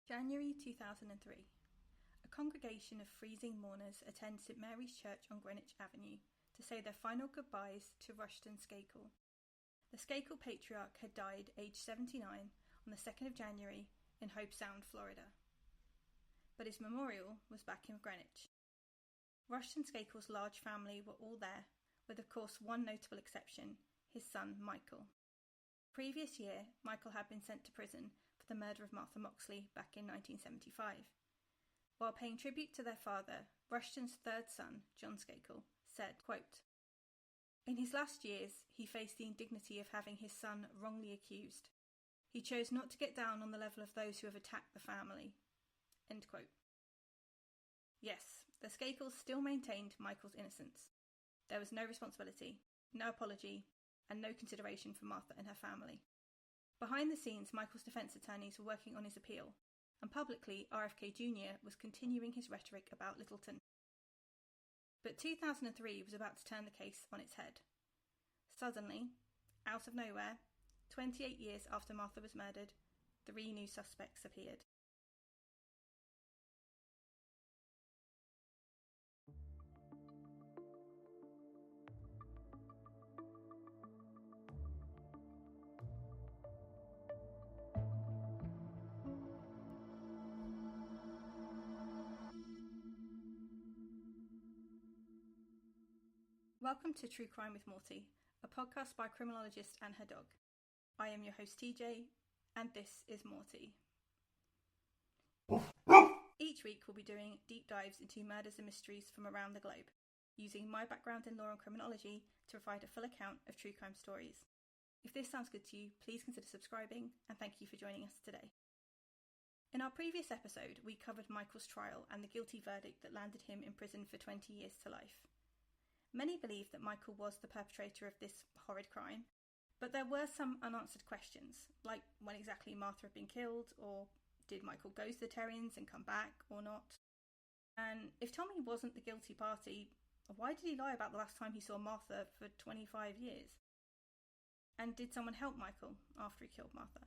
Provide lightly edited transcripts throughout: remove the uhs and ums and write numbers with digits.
January 2003. A congregation of freezing mourners attend St Mary's Church on Greenwich Avenue to say their final goodbyes to Rushton Skakel. The Skakel patriarch had died aged 79 on the 2nd of January in Hobe Sound, Florida. But his memorial was back in Greenwich. Rushton Skakel's large family were all there, with of course one notable exception, his son Michael. The previous year, Michael had been sent to prison for the murder of Martha Moxley back in 1975. While paying tribute to their father, Rushton's third son, John Skakel, said, quote, "In his last years, he faced the indignity of having his son wrongly accused. He chose not to get down on the level of those who have attacked the family." End quote. Yes, the Skakels still maintained Michael's innocence. There was no responsibility, no apology, and no consideration for Martha and her family. Behind the scenes, Michael's defence attorneys were working on his appeal, and publicly, RFK Jr. was continuing his rhetoric about Littleton. But 2003 was about to turn the case on its head. Suddenly, out of nowhere, 28 years after Martha was murdered, 3 new suspects appeared. Welcome to True Crime with Morty, a podcast by a criminologist and her dog. I am your host TJ, and this is Morty. Each week we'll be doing deep dives into murders and mysteries from around the globe, using my background in law and criminology to provide a full account of true crime stories. If this sounds good to you, please consider subscribing, and thank you for joining us today. In our previous episode, we covered Michael's trial and the guilty verdict that landed him in prison for 20 years to life. Many believe that Michael was the perpetrator of this horrid crime, but there were some unanswered questions, like when exactly Martha had been killed, or did Michael go to the Terrians and come back, or not? And if Tommy wasn't the guilty party, why did he lie about the last time he saw Martha for 25 years? And did someone help Michael after he killed Martha?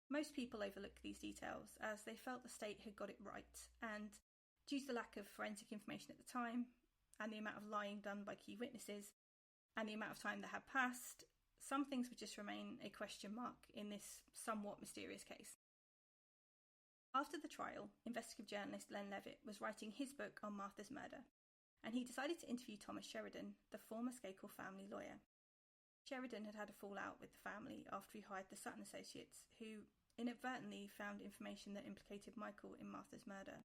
Most people overlook these details as they felt the state had got it right, and due to the lack of forensic information at the time, and the amount of lying done by key witnesses, and the amount of time that had passed, some things would just remain a question mark in this somewhat mysterious case. After the trial, investigative journalist Len Levitt was writing his book on Martha's murder, and he decided to interview Thomas Sheridan, the former Skakel family lawyer. Sheridan had had a fallout with the family after he hired the Sutton associates, who inadvertently found information that implicated Michael in Martha's murder.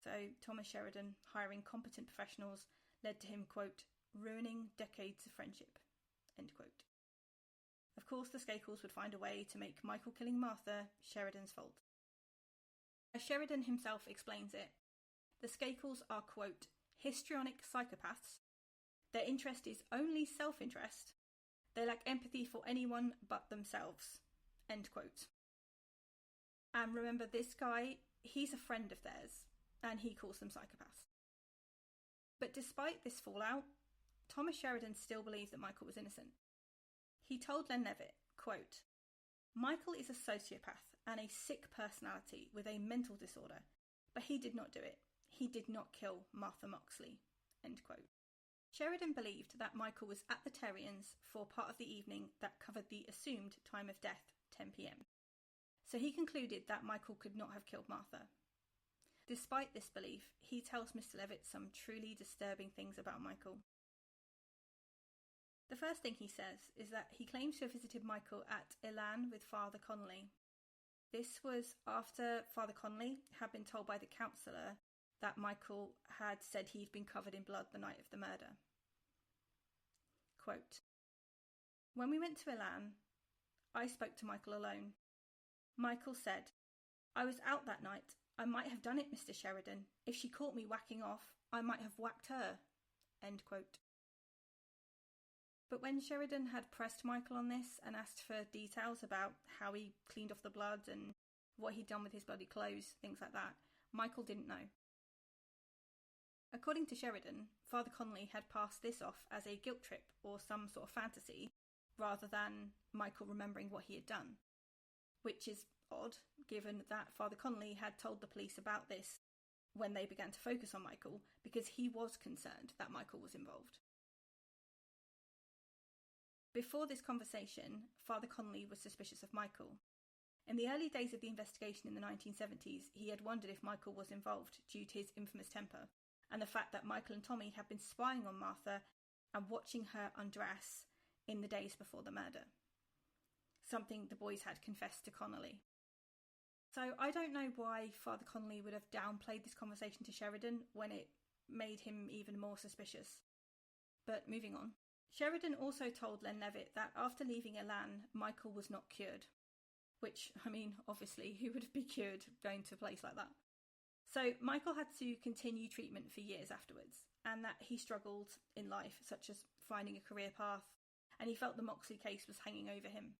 So Thomas Sheridan hiring competent professionals led to him, quote, "ruining decades of friendship," end quote. Of course, the Skakels would find a way to make Michael killing Martha Sheridan's fault. As Sheridan himself explains it, the Skakels are, quote, "histrionic psychopaths. Their interest is only self-interest. They lack empathy for anyone but themselves," end quote. And remember, this guy, he's a friend of theirs, and he calls them psychopaths. But despite this fallout, Thomas Sheridan still believed that Michael was innocent. He told Len Levitt, quote, "Michael is a sociopath and a sick personality with a mental disorder, but he did not do it. He did not kill Martha Moxley," end quote. Sheridan believed that Michael was at the Terrians for part of the evening that covered the assumed time of death, 10 p.m. So he concluded that Michael could not have killed Martha. Despite this belief, he tells Mr. Levitt some truly disturbing things about Michael. The first thing he says is that he claims to have visited Michael at Elan with Father Connolly. This was after Father Connolly had been told by the counsellor that Michael had said he'd been covered in blood the night of the murder. Quote, "When we went to Elan, I spoke to Michael alone. Michael said, 'I was out that night. I might have done it, Mr. Sheridan. If she caught me whacking off, I might have whacked her,' end quote. But when Sheridan had pressed Michael on this and asked for details about how he cleaned off the blood and what he'd done with his bloody clothes, things like that, Michael didn't know. According to Sheridan, Father Connolly had passed this off as a guilt trip or some sort of fantasy, rather than Michael remembering what he had done, which is odd, given that Father Connolly had told the police about this when they began to focus on Michael, because he was concerned that Michael was involved. Before this conversation, Father Connolly was suspicious of Michael. In the early days of the investigation in the 1970s, he had wondered if Michael was involved due to his infamous temper, and the fact that Michael and Tommy had been spying on Martha and watching her undress in the days before the murder. Something the boys had confessed to Connolly. So I don't know why Father Connolly would have downplayed this conversation to Sheridan when it made him even more suspicious. But moving on. Sheridan also told Len Levitt that after leaving Elan, Michael was not cured. Which, I mean, obviously, who would be cured going to a place like that? So Michael had to continue treatment for years afterwards, and that he struggled in life, such as finding a career path, and he felt the Moxley case was hanging over him.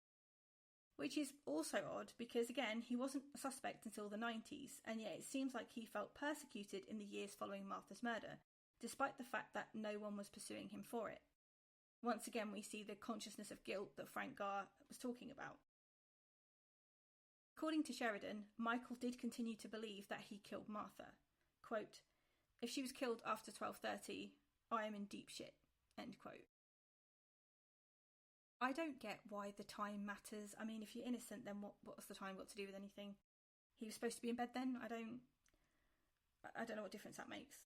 Which is also odd because, again, he wasn't a suspect until the 90s, and yet it seems like he felt persecuted in the years following Martha's murder, despite the fact that no one was pursuing him for it. Once again, we see the consciousness of guilt that Frank Garr was talking about. According to Sheridan, Michael did continue to believe that he killed Martha. Quote, "If she was killed after 12:30, I am in deep shit." End quote. I don't get why the time matters. I mean, if you're innocent, then what's the time got to do with anything? He was supposed to be in bed then? I don't know what difference that makes.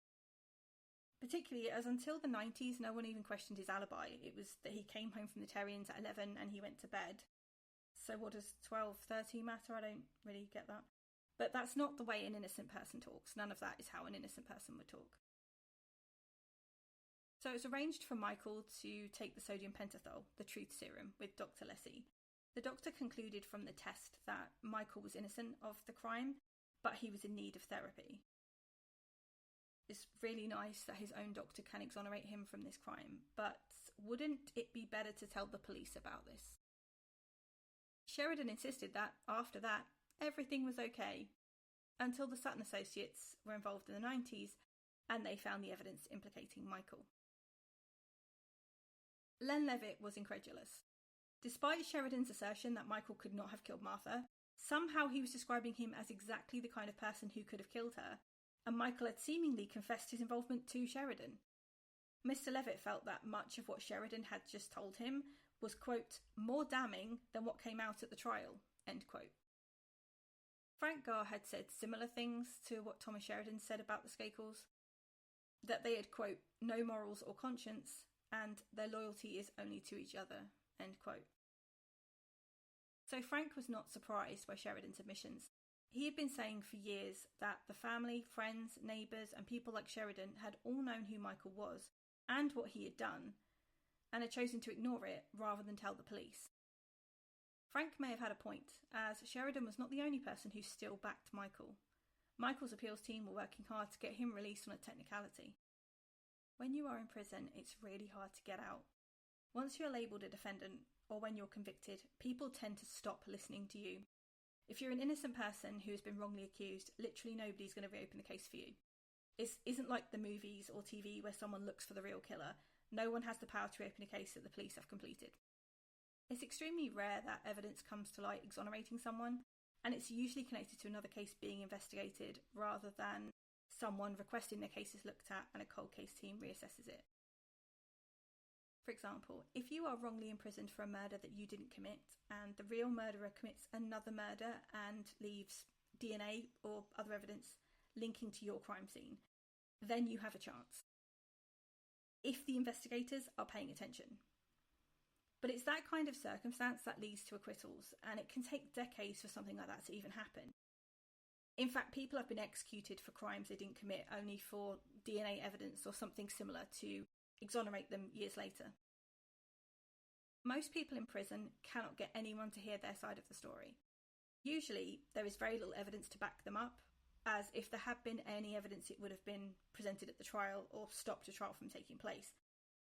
Particularly as until the 90s, no one even questioned his alibi. It was that he came home from the Terrians at 11 and he went to bed. So what does 12:30 matter? I don't really get that. But that's not the way an innocent person talks. None of that is how an innocent person would talk. So it was arranged for Michael to take the sodium pentothal, the truth serum, with Dr. Lessie. The doctor concluded from the test that Michael was innocent of the crime, but he was in need of therapy. It's really nice that his own doctor can exonerate him from this crime, but wouldn't it be better to tell the police about this? Sheridan insisted that, after that, everything was okay, until the Sutton Associates were involved in the 90s, and they found the evidence implicating Michael. Len Levitt was incredulous. Despite Sheridan's assertion that Michael could not have killed Martha, somehow he was describing him as exactly the kind of person who could have killed her, and Michael had seemingly confessed his involvement to Sheridan. Mr. Levitt felt that much of what Sheridan had just told him was, quote, more damning than what came out at the trial, end quote. Frank Garr had said similar things to what Thomas Sheridan said about the Skakels, that they had, quote, no morals or conscience, and their loyalty is only to each other, end quote. So Frank was not surprised by Sheridan's admissions. He had been saying for years that the family, friends, neighbours and people like Sheridan had all known who Michael was and what he had done, and had chosen to ignore it rather than tell the police. Frank may have had a point, as Sheridan was not the only person who still backed Michael. Michael's appeals team were working hard to get him released on a technicality. When you are in prison, it's really hard to get out. Once you're labelled a defendant, or when you're convicted, people tend to stop listening to you. If you're an innocent person who has been wrongly accused, literally nobody's going to reopen the case for you. It isn't like the movies or TV where someone looks for the real killer. No one has the power to reopen a case that the police have completed. It's extremely rare that evidence comes to light exonerating someone, and it's usually connected to another case being investigated rather than someone requesting their cases looked at and a cold case team reassesses it. For example, if you are wrongly imprisoned for a murder that you didn't commit, and the real murderer commits another murder and leaves DNA or other evidence linking to your crime scene, then you have a chance. If the investigators are paying attention. But it's that kind of circumstance that leads to acquittals, and it can take decades for something like that to even happen. In fact, people have been executed for crimes they didn't commit only for DNA evidence or something similar to exonerate them years later. Most people in prison cannot get anyone to hear their side of the story. Usually, there is very little evidence to back them up, as if there had been any evidence it would have been presented at the trial or stopped a trial from taking place.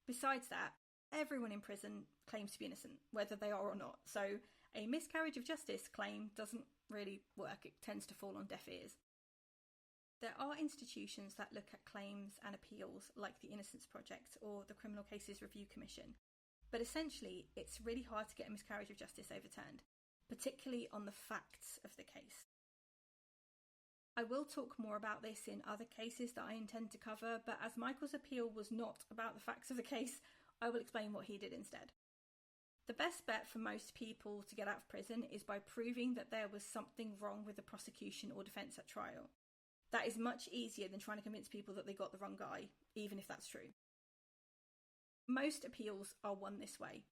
Besides that, everyone in prison claims to be innocent, whether they are or not, so a miscarriage of justice claim doesn't really work. It tends to fall on deaf ears. There are institutions that look at claims and appeals like the Innocence Project or the Criminal Cases Review Commission, but essentially it's really hard to get a miscarriage of justice overturned. particularly on the facts of the case. I will talk more about this in other cases that I intend to cover, but as Michael's appeal was not about the facts of the case, I will explain what he did instead. The best bet for most people to get out of prison is by proving that there was something wrong with the prosecution or defence at trial. That is much easier than trying to convince people that they got the wrong guy, even if that's true. Most appeals are won this way.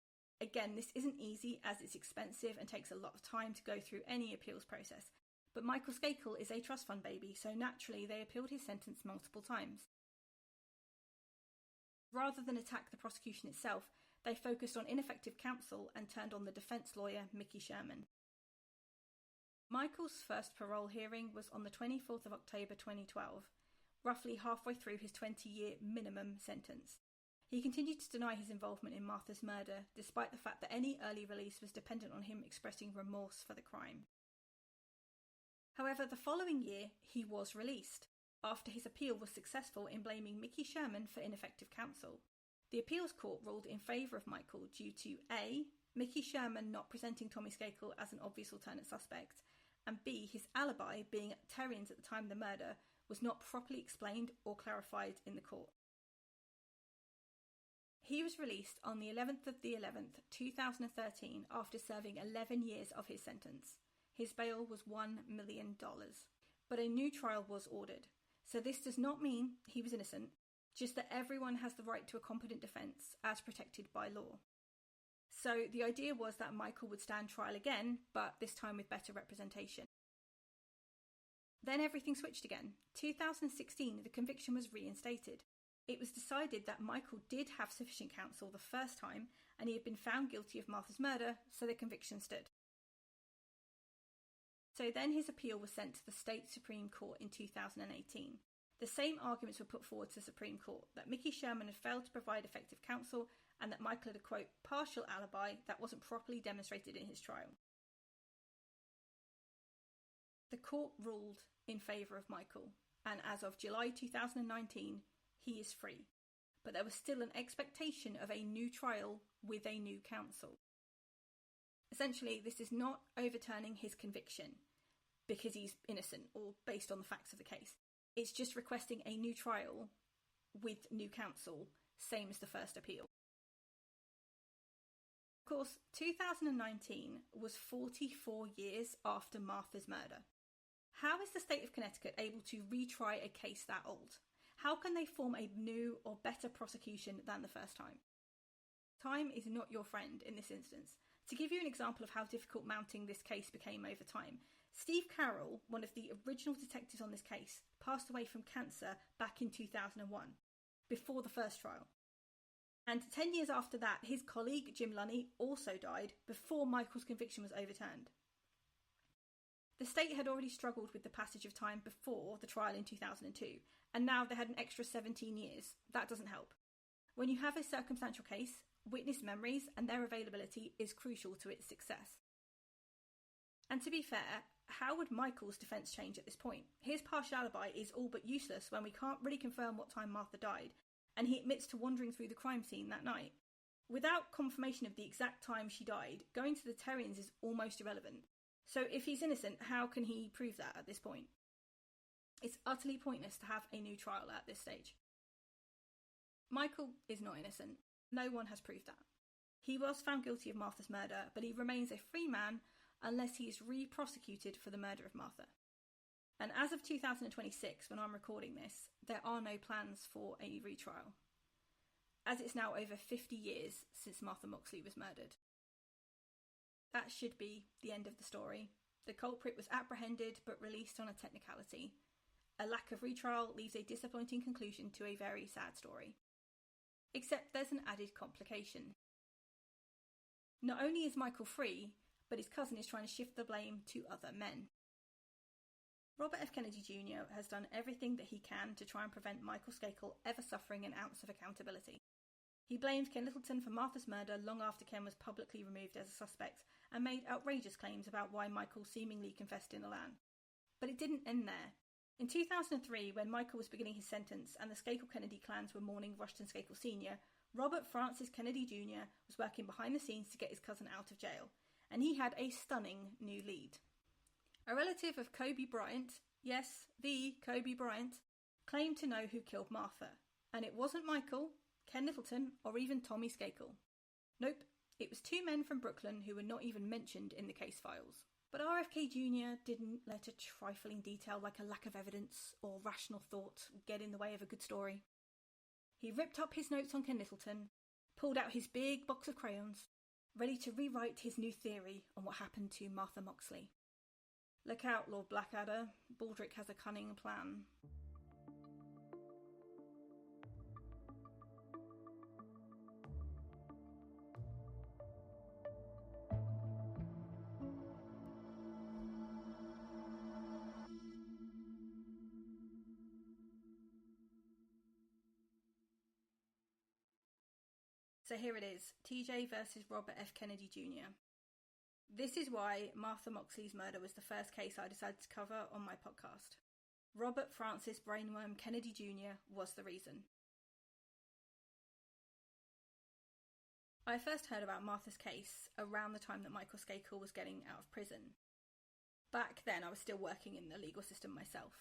Again, this isn't easy as it's expensive and takes a lot of time to go through any appeals process, but Michael Skakel is a trust fund baby, so naturally they appealed his sentence multiple times. Rather than attack the prosecution itself, they focused on ineffective counsel and turned on the defence lawyer, Mickey Sherman. Michael's first parole hearing was on the 24th of October 2012, roughly halfway through his 20-year minimum sentence. He continued to deny his involvement in Martha's murder, despite the fact that any early release was dependent on him expressing remorse for the crime. However, the following year, he was released, after his appeal was successful in blaming Mickey Sherman for ineffective counsel. The appeals court ruled in favour of Michael due to A. Mickey Sherman not presenting Tommy Skakel as an obvious alternate suspect, and B. his alibi being at Terriens at the time of the murder was not properly explained or clarified in the court. He was released on the 11th of the 11th, 2013, after serving 11 years of his sentence. His bail was $1 million, but a new trial was ordered. So this does not mean he was innocent, just that everyone has the right to a competent defence as protected by law. So the idea was that Michael would stand trial again, but this time with better representation. Then everything switched again. 2016, the conviction was reinstated. It was decided that Michael did have sufficient counsel the first time, and he had been found guilty of Martha's murder, so the conviction stood. So then his appeal was sent to the state Supreme Court in 2018. The same arguments were put forward to the Supreme Court, that Mickey Sherman had failed to provide effective counsel, and that Michael had a, quote, partial alibi that wasn't properly demonstrated in his trial. The court ruled in favour of Michael, and as of July 2019, he is free. But there was still an expectation of a new trial with a new counsel. Essentially, this is not overturning his conviction because he's innocent or based on the facts of the case. It's just requesting a new trial with new counsel, same as the first appeal. Of course, 2019 was 44 years after Martha's murder. How is the state of Connecticut able to retry a case that old? How can they form a new or better prosecution than the first time? Time is not your friend in this instance. To give you an example of how difficult mounting this case became over time, Steve Carroll, one of the original detectives on this case, passed away from cancer back in 2001, before the first trial. And 10 years after that, his colleague Jim Lunny also died before Michael's conviction was overturned. The state had already struggled with the passage of time before the trial in 2002, and now they had an extra 17 years. That doesn't help. When you have a circumstantial case, witness memories and their availability is crucial to its success. And to be fair, how would Michael's defence change at this point? His partial alibi is all but useless when we can't really confirm what time Martha died, and he admits to wandering through the crime scene that night. Without confirmation of the exact time she died, going to the Terriens is almost irrelevant. So if he's innocent, how can he prove that at this point? It's utterly pointless to have a new trial at this stage. Michael is not innocent. No one has proved that. He was found guilty of Martha's murder, but he remains a free man unless he is re-prosecuted for the murder of Martha. And as of 2026, when I'm recording this, there are no plans for a retrial, as it's now over 50 years since Martha Moxley was murdered. That should be the end of the story. The culprit was apprehended but released on a technicality. A lack of retrial leaves a disappointing conclusion to a very sad story. Except there's an added complication. Not only is Michael free, but his cousin is trying to shift the blame to other men. Robert F. Kennedy Jr. has done everything that he can to try and prevent Michael Skakel ever suffering an ounce of accountability. He blamed Ken Littleton for Martha's murder long after Ken was publicly removed as a suspect, and made outrageous claims about why Michael seemingly confessed in the Lan. But it didn't end there. In 2003, when Michael was beginning his sentence and the Skakel-Kennedy clans were mourning Rushton Skakel Sr., Robert Francis Kennedy Jr. was working behind the scenes to get his cousin out of jail, and he had a stunning new lead. A relative of Kobe Bryant, yes, the Kobe Bryant, claimed to know who killed Martha, and it wasn't Michael, Ken Littleton, or even Tommy Skakel. Nope, it was two men from Brooklyn who were not even mentioned in the case files. But RFK Jr. didn't let a trifling detail like a lack of evidence or rational thought get in the way of a good story. He ripped up his notes on Ken Littleton, pulled out his big box of crayons, ready to rewrite his new theory on what happened to Martha Moxley. Look out, Lord Blackadder, Baldrick has a cunning plan. So here it is, TJ versus Robert F. Kennedy Jr. This is why Martha Moxley's murder was the first case I decided to cover on my podcast. Robert Francis Brainworm Kennedy Jr. was the reason. I first heard about Martha's case around the time that Michael Skakel was getting out of prison. Back then I was still working in the legal system myself.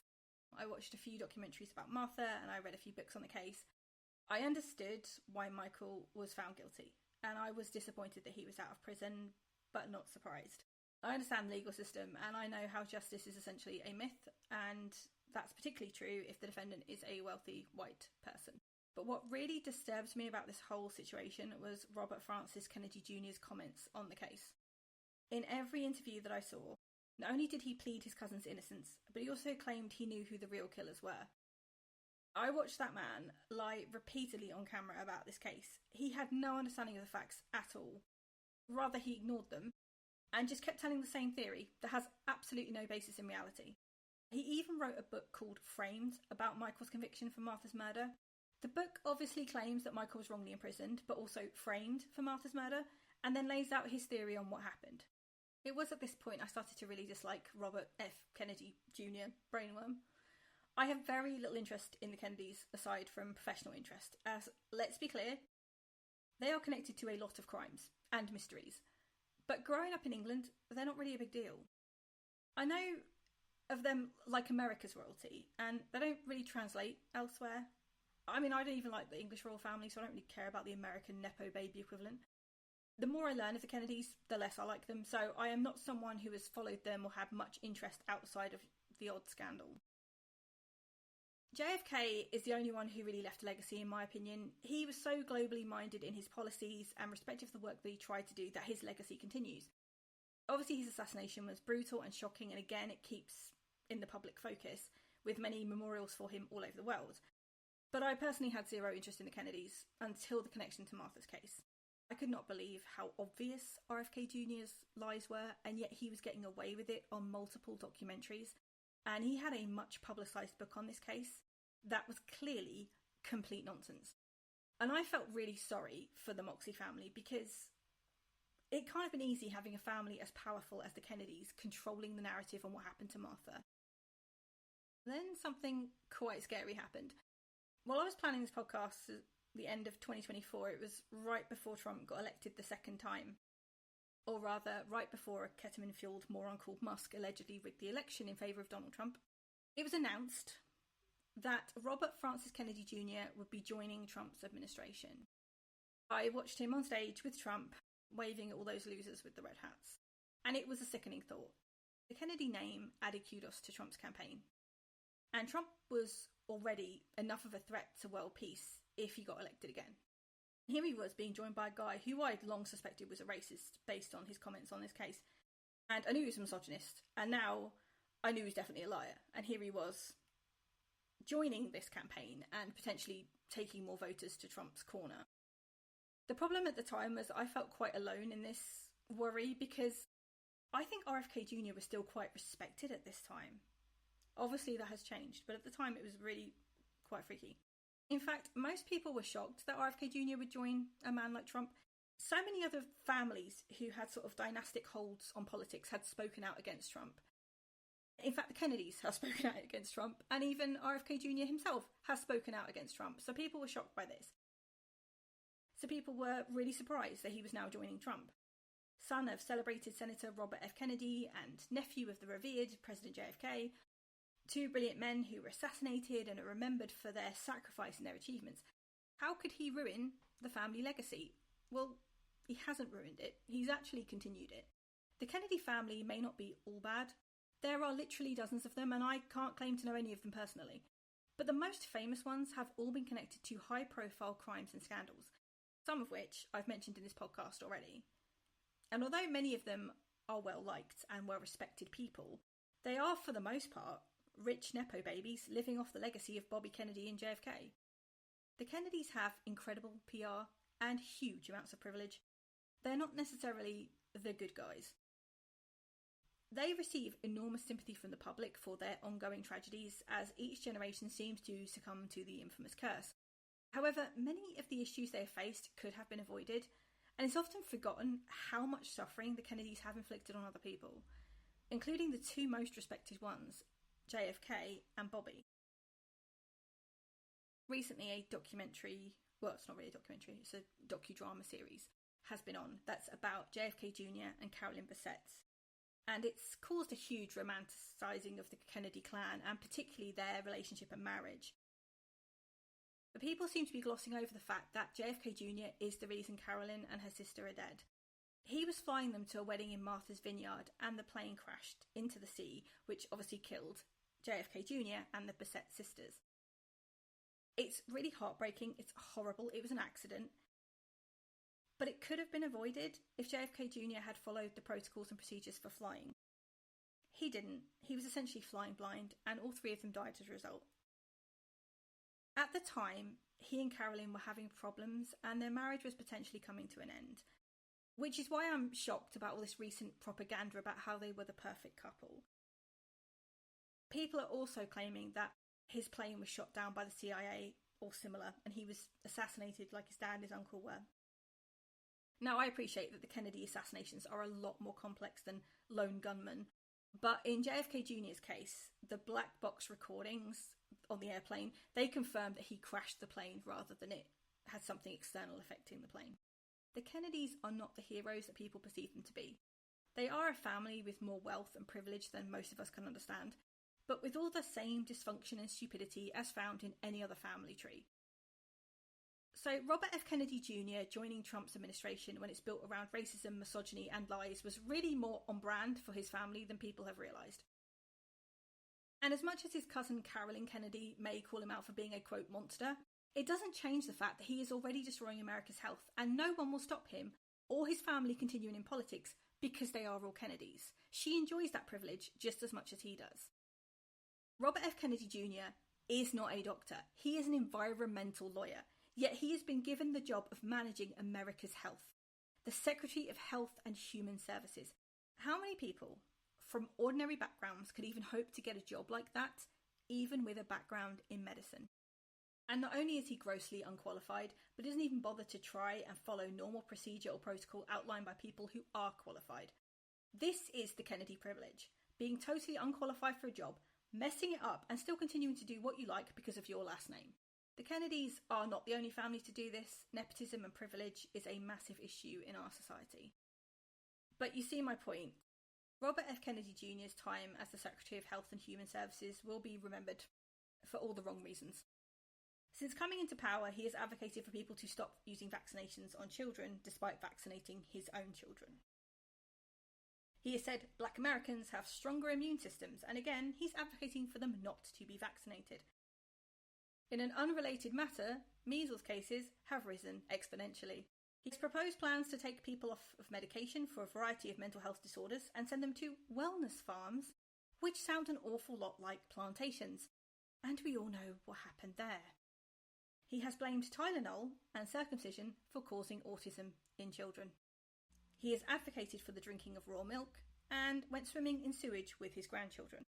I watched a few documentaries about Martha and I read a few books on the case. I understood why Michael was found guilty, and I was disappointed that he was out of prison, but not surprised. I understand the legal system, and I know how justice is essentially a myth, and that's particularly true if the defendant is a wealthy white person. But what really disturbed me about this whole situation was Robert Francis Kennedy Jr.'s comments on the case. In every interview that I saw, not only did he plead his cousin's innocence, but he also claimed he knew who the real killers were. I watched that man lie repeatedly on camera about this case. He had no understanding of the facts at all. Rather, he ignored them and just kept telling the same theory that has absolutely no basis in reality. He even wrote a book called Framed about Michael's conviction for Martha's murder. The book obviously claims that Michael was wrongly imprisoned, but also framed for Martha's murder, and then lays out his theory on what happened. It was at this point I started to really dislike Robert F. Kennedy Jr. Brainworm. I have very little interest in the Kennedys aside from professional interest, as, let's be clear, they are connected to a lot of crimes and mysteries. But growing up in England, they're not really a big deal. I know of them like America's royalty, and they don't really translate elsewhere. I mean, I don't even like the English royal family, so I don't really care about the American Nepo baby equivalent. The more I learn of the Kennedys, the less I like them, so I am not someone who has followed them or had much interest outside of the odd scandal. JFK is the only one who really left a legacy, in my opinion. He was so globally minded in his policies and respected for the work that he tried to do that his legacy continues. Obviously, his assassination was brutal and shocking, and again, it keeps in the public focus, with many memorials for him all over the world. But I personally had zero interest in the Kennedys until the connection to Martha's case. I could not believe how obvious RFK Jr.'s lies were, and yet he was getting away with it on multiple documentaries. And he had a much publicised book on this case that was clearly complete nonsense. And I felt really sorry for the Moxley family because it kind of been easy having a family as powerful as the Kennedys controlling the narrative on what happened to Martha. Then something quite scary happened. While I was planning this podcast at the end of 2024, it was right before Trump got elected the second time. Or rather, right before a ketamine-fueled moron called Musk allegedly rigged the election in favour of Donald Trump. It was announced that Robert Francis Kennedy Jr. would be joining Trump's administration. I watched him on stage with Trump, waving at all those losers with the red hats. And it was a sickening thought. The Kennedy name added kudos to Trump's campaign. And Trump was already enough of a threat to world peace if he got elected again. Here he was being joined by a guy who I'd long suspected was a racist based on his comments on this case. And I knew he was a misogynist, and now I knew he was definitely a liar. And here he was joining this campaign and potentially taking more voters to Trump's corner. The problem at the time was I felt quite alone in this worry because I think RFK Jr. was still quite respected at this time. Obviously that has changed, but at the time it was really quite freaky. In fact, most people were shocked that RFK Jr. would join a man like Trump. So many other families who had sort of dynastic holds on politics had spoken out against Trump. In fact, the Kennedys have spoken out against Trump, and even RFK Jr. himself has spoken out against Trump, so people were shocked by this. So people were really surprised that he was now joining Trump. son of celebrated Senator Robert F. Kennedy and nephew of the revered President JFK, two brilliant men who were assassinated and are remembered for their sacrifice and their achievements. How could he ruin the family legacy? Well, he hasn't ruined it. He's actually continued it. The Kennedy family may not be all bad. There are literally dozens of them, and I can't claim to know any of them personally. But the most famous ones have all been connected to high-profile crimes and scandals, some of which I've mentioned in this podcast already. And although many of them are well-liked and well-respected people, they are, for the most part, rich Nepo babies living off the legacy of Bobby Kennedy and JFK. The Kennedys have incredible PR and huge amounts of privilege. They're not necessarily the good guys. They receive enormous sympathy from the public for their ongoing tragedies, as each generation seems to succumb to the infamous curse. However, many of the issues they have faced could have been avoided, and it's often forgotten how much suffering the Kennedys have inflicted on other people, including the two most respected ones, JFK and Bobby. Recently, a documentary, well, it's not really a documentary, it's a docudrama series, has been on that's about JFK Jr. and Carolyn Bessette. And it's caused a huge romanticising of the Kennedy clan, and particularly their relationship and marriage. But people seem to be glossing over the fact that JFK Jr. is the reason Carolyn and her sister are dead. He was flying them to a wedding in Martha's Vineyard, and the plane crashed into the sea, which obviously killed JFK Jr. and the Bessette sisters. It's really heartbreaking, it's horrible, it was an accident. But it could have been avoided if JFK Jr. had followed the protocols and procedures for flying. He didn't. He was essentially flying blind, and all three of them died as a result. At the time, he and Carolyn were having problems, and their marriage was potentially coming to an end. Which is why I'm shocked about all this recent propaganda about how they were the perfect couple. People are also claiming that his plane was shot down by the CIA or similar, and he was assassinated like his dad and his uncle were. Now, I appreciate that the Kennedy assassinations are a lot more complex than lone gunmen, but in JFK Jr.'s case, the black box recordings on the airplane, they confirmed that he crashed the plane rather than it had something external affecting the plane. The Kennedys are not the heroes that people perceive them to be. They are a family with more wealth and privilege than most of us can understand, but with all the same dysfunction and stupidity as found in any other family tree. So Robert F. Kennedy Jr. joining Trump's administration when it's built around racism, misogyny and lies was really more on brand for his family than people have realised. And as much as his cousin Carolyn Kennedy may call him out for being a quote monster, it doesn't change the fact that he is already destroying America's health, and no one will stop him or his family continuing in politics because they are all Kennedys. She enjoys that privilege just as much as he does. Robert F. Kennedy Jr. is not a doctor. He is an environmental lawyer. Yet he has been given the job of managing America's health, the Secretary of Health and Human Services. How many people from ordinary backgrounds could even hope to get a job like that, even with a background in medicine? And not only is he grossly unqualified, but doesn't even bother to try and follow normal procedure or protocol outlined by people who are qualified. This is the Kennedy privilege, being totally unqualified for a job, messing it up and still continuing to do what you like because of your last name. The Kennedys are not the only family to do this. Nepotism and privilege is a massive issue in our society. But you see my point. Robert F. Kennedy Jr.'s time as the Secretary of Health and Human Services will be remembered for all the wrong reasons. Since coming into power, he has advocated for people to stop using vaccinations on children despite vaccinating his own children. He has said Black Americans have stronger immune systems, and again, he's advocating for them not to be vaccinated. In an unrelated matter, measles cases have risen exponentially. He's proposed plans to take people off of medication for a variety of mental health disorders and send them to wellness farms, which sound an awful lot like plantations. And we all know what happened there. He has blamed Tylenol and circumcision for causing autism in children. He has advocated for the drinking of raw milk and went swimming in sewage with his grandchildren.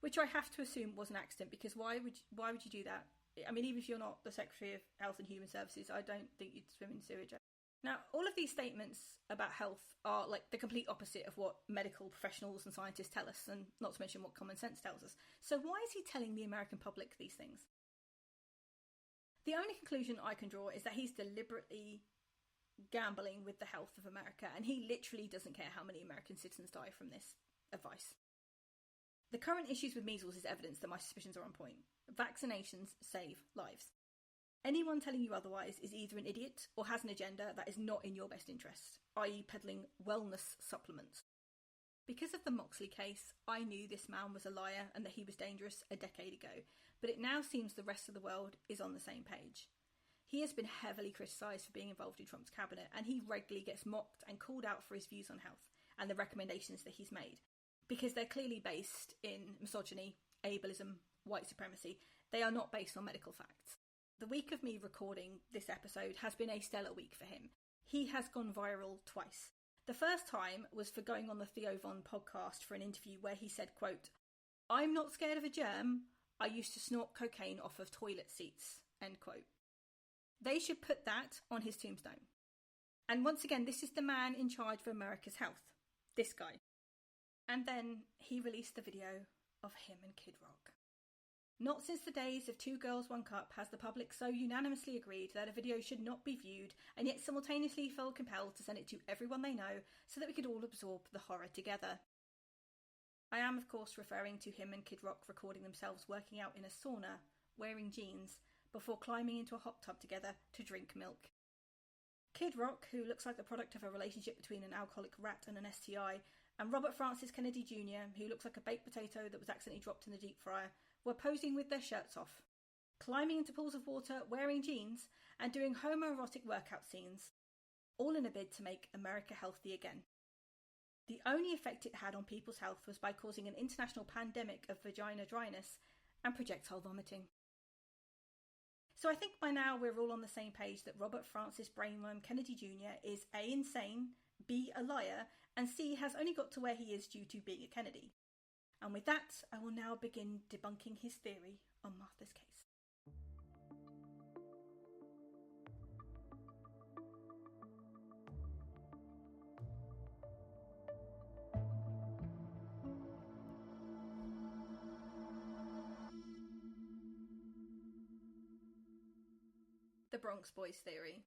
Which I have to assume was an accident, because why would you do that? I mean, even if you're not the Secretary of Health and Human Services, I don't think you'd swim in sewage. Now, all of these statements about health are like the complete opposite of what medical professionals and scientists tell us, and not to mention what common sense tells us. So why is he telling the American public these things? The only conclusion I can draw is that he's deliberately gambling with the health of America, and he literally doesn't care how many American citizens die from this advice. The current issues with measles is evidence that my suspicions are on point. Vaccinations save lives. Anyone telling you otherwise is either an idiot or has an agenda that is not in your best interest, i.e. peddling wellness supplements. Because of the Moxley case, I knew this man was a liar and that he was dangerous a decade ago, but it now seems the rest of the world is on the same page. He has been heavily criticised for being involved in Trump's cabinet, and he regularly gets mocked and called out for his views on health and the recommendations that he's made, because they're clearly based in misogyny, ableism, white supremacy. They are not based on medical facts. The week of me recording this episode has been a stellar week for him. He has gone viral twice. The first time was for going on the Theo Von podcast for an interview where he said, quote, "I'm not scared of a germ. I used to snort cocaine off of toilet seats," end quote. They should put that on his tombstone. And once again, this is the man in charge of America's health. This guy. And then he released the video of him and Kid Rock. Not since the days of Two Girls, One Cup has the public so unanimously agreed that a video should not be viewed, and yet simultaneously felt compelled to send it to everyone they know so that we could all absorb the horror together. I am, of course, referring to him and Kid Rock recording themselves working out in a sauna, wearing jeans, before climbing into a hot tub together to drink milk. Kid Rock, who looks like the product of a relationship between an alcoholic rat and an STI, and Robert Francis Kennedy Jr., who looks like a baked potato that was accidentally dropped in the deep fryer, were posing with their shirts off, climbing into pools of water, wearing jeans, and doing homoerotic workout scenes, all in a bid to make America healthy again. The only effect it had on people's health was by causing an international pandemic of vagina dryness and projectile vomiting. So I think by now we're all on the same page that Robert Francis Brainworm Kennedy Jr. is A, insane, B, a liar, and C, has only got to where he is due to being a Kennedy. And with that, I will now begin debunking his theory on Martha's case. The Bronx Boys theory.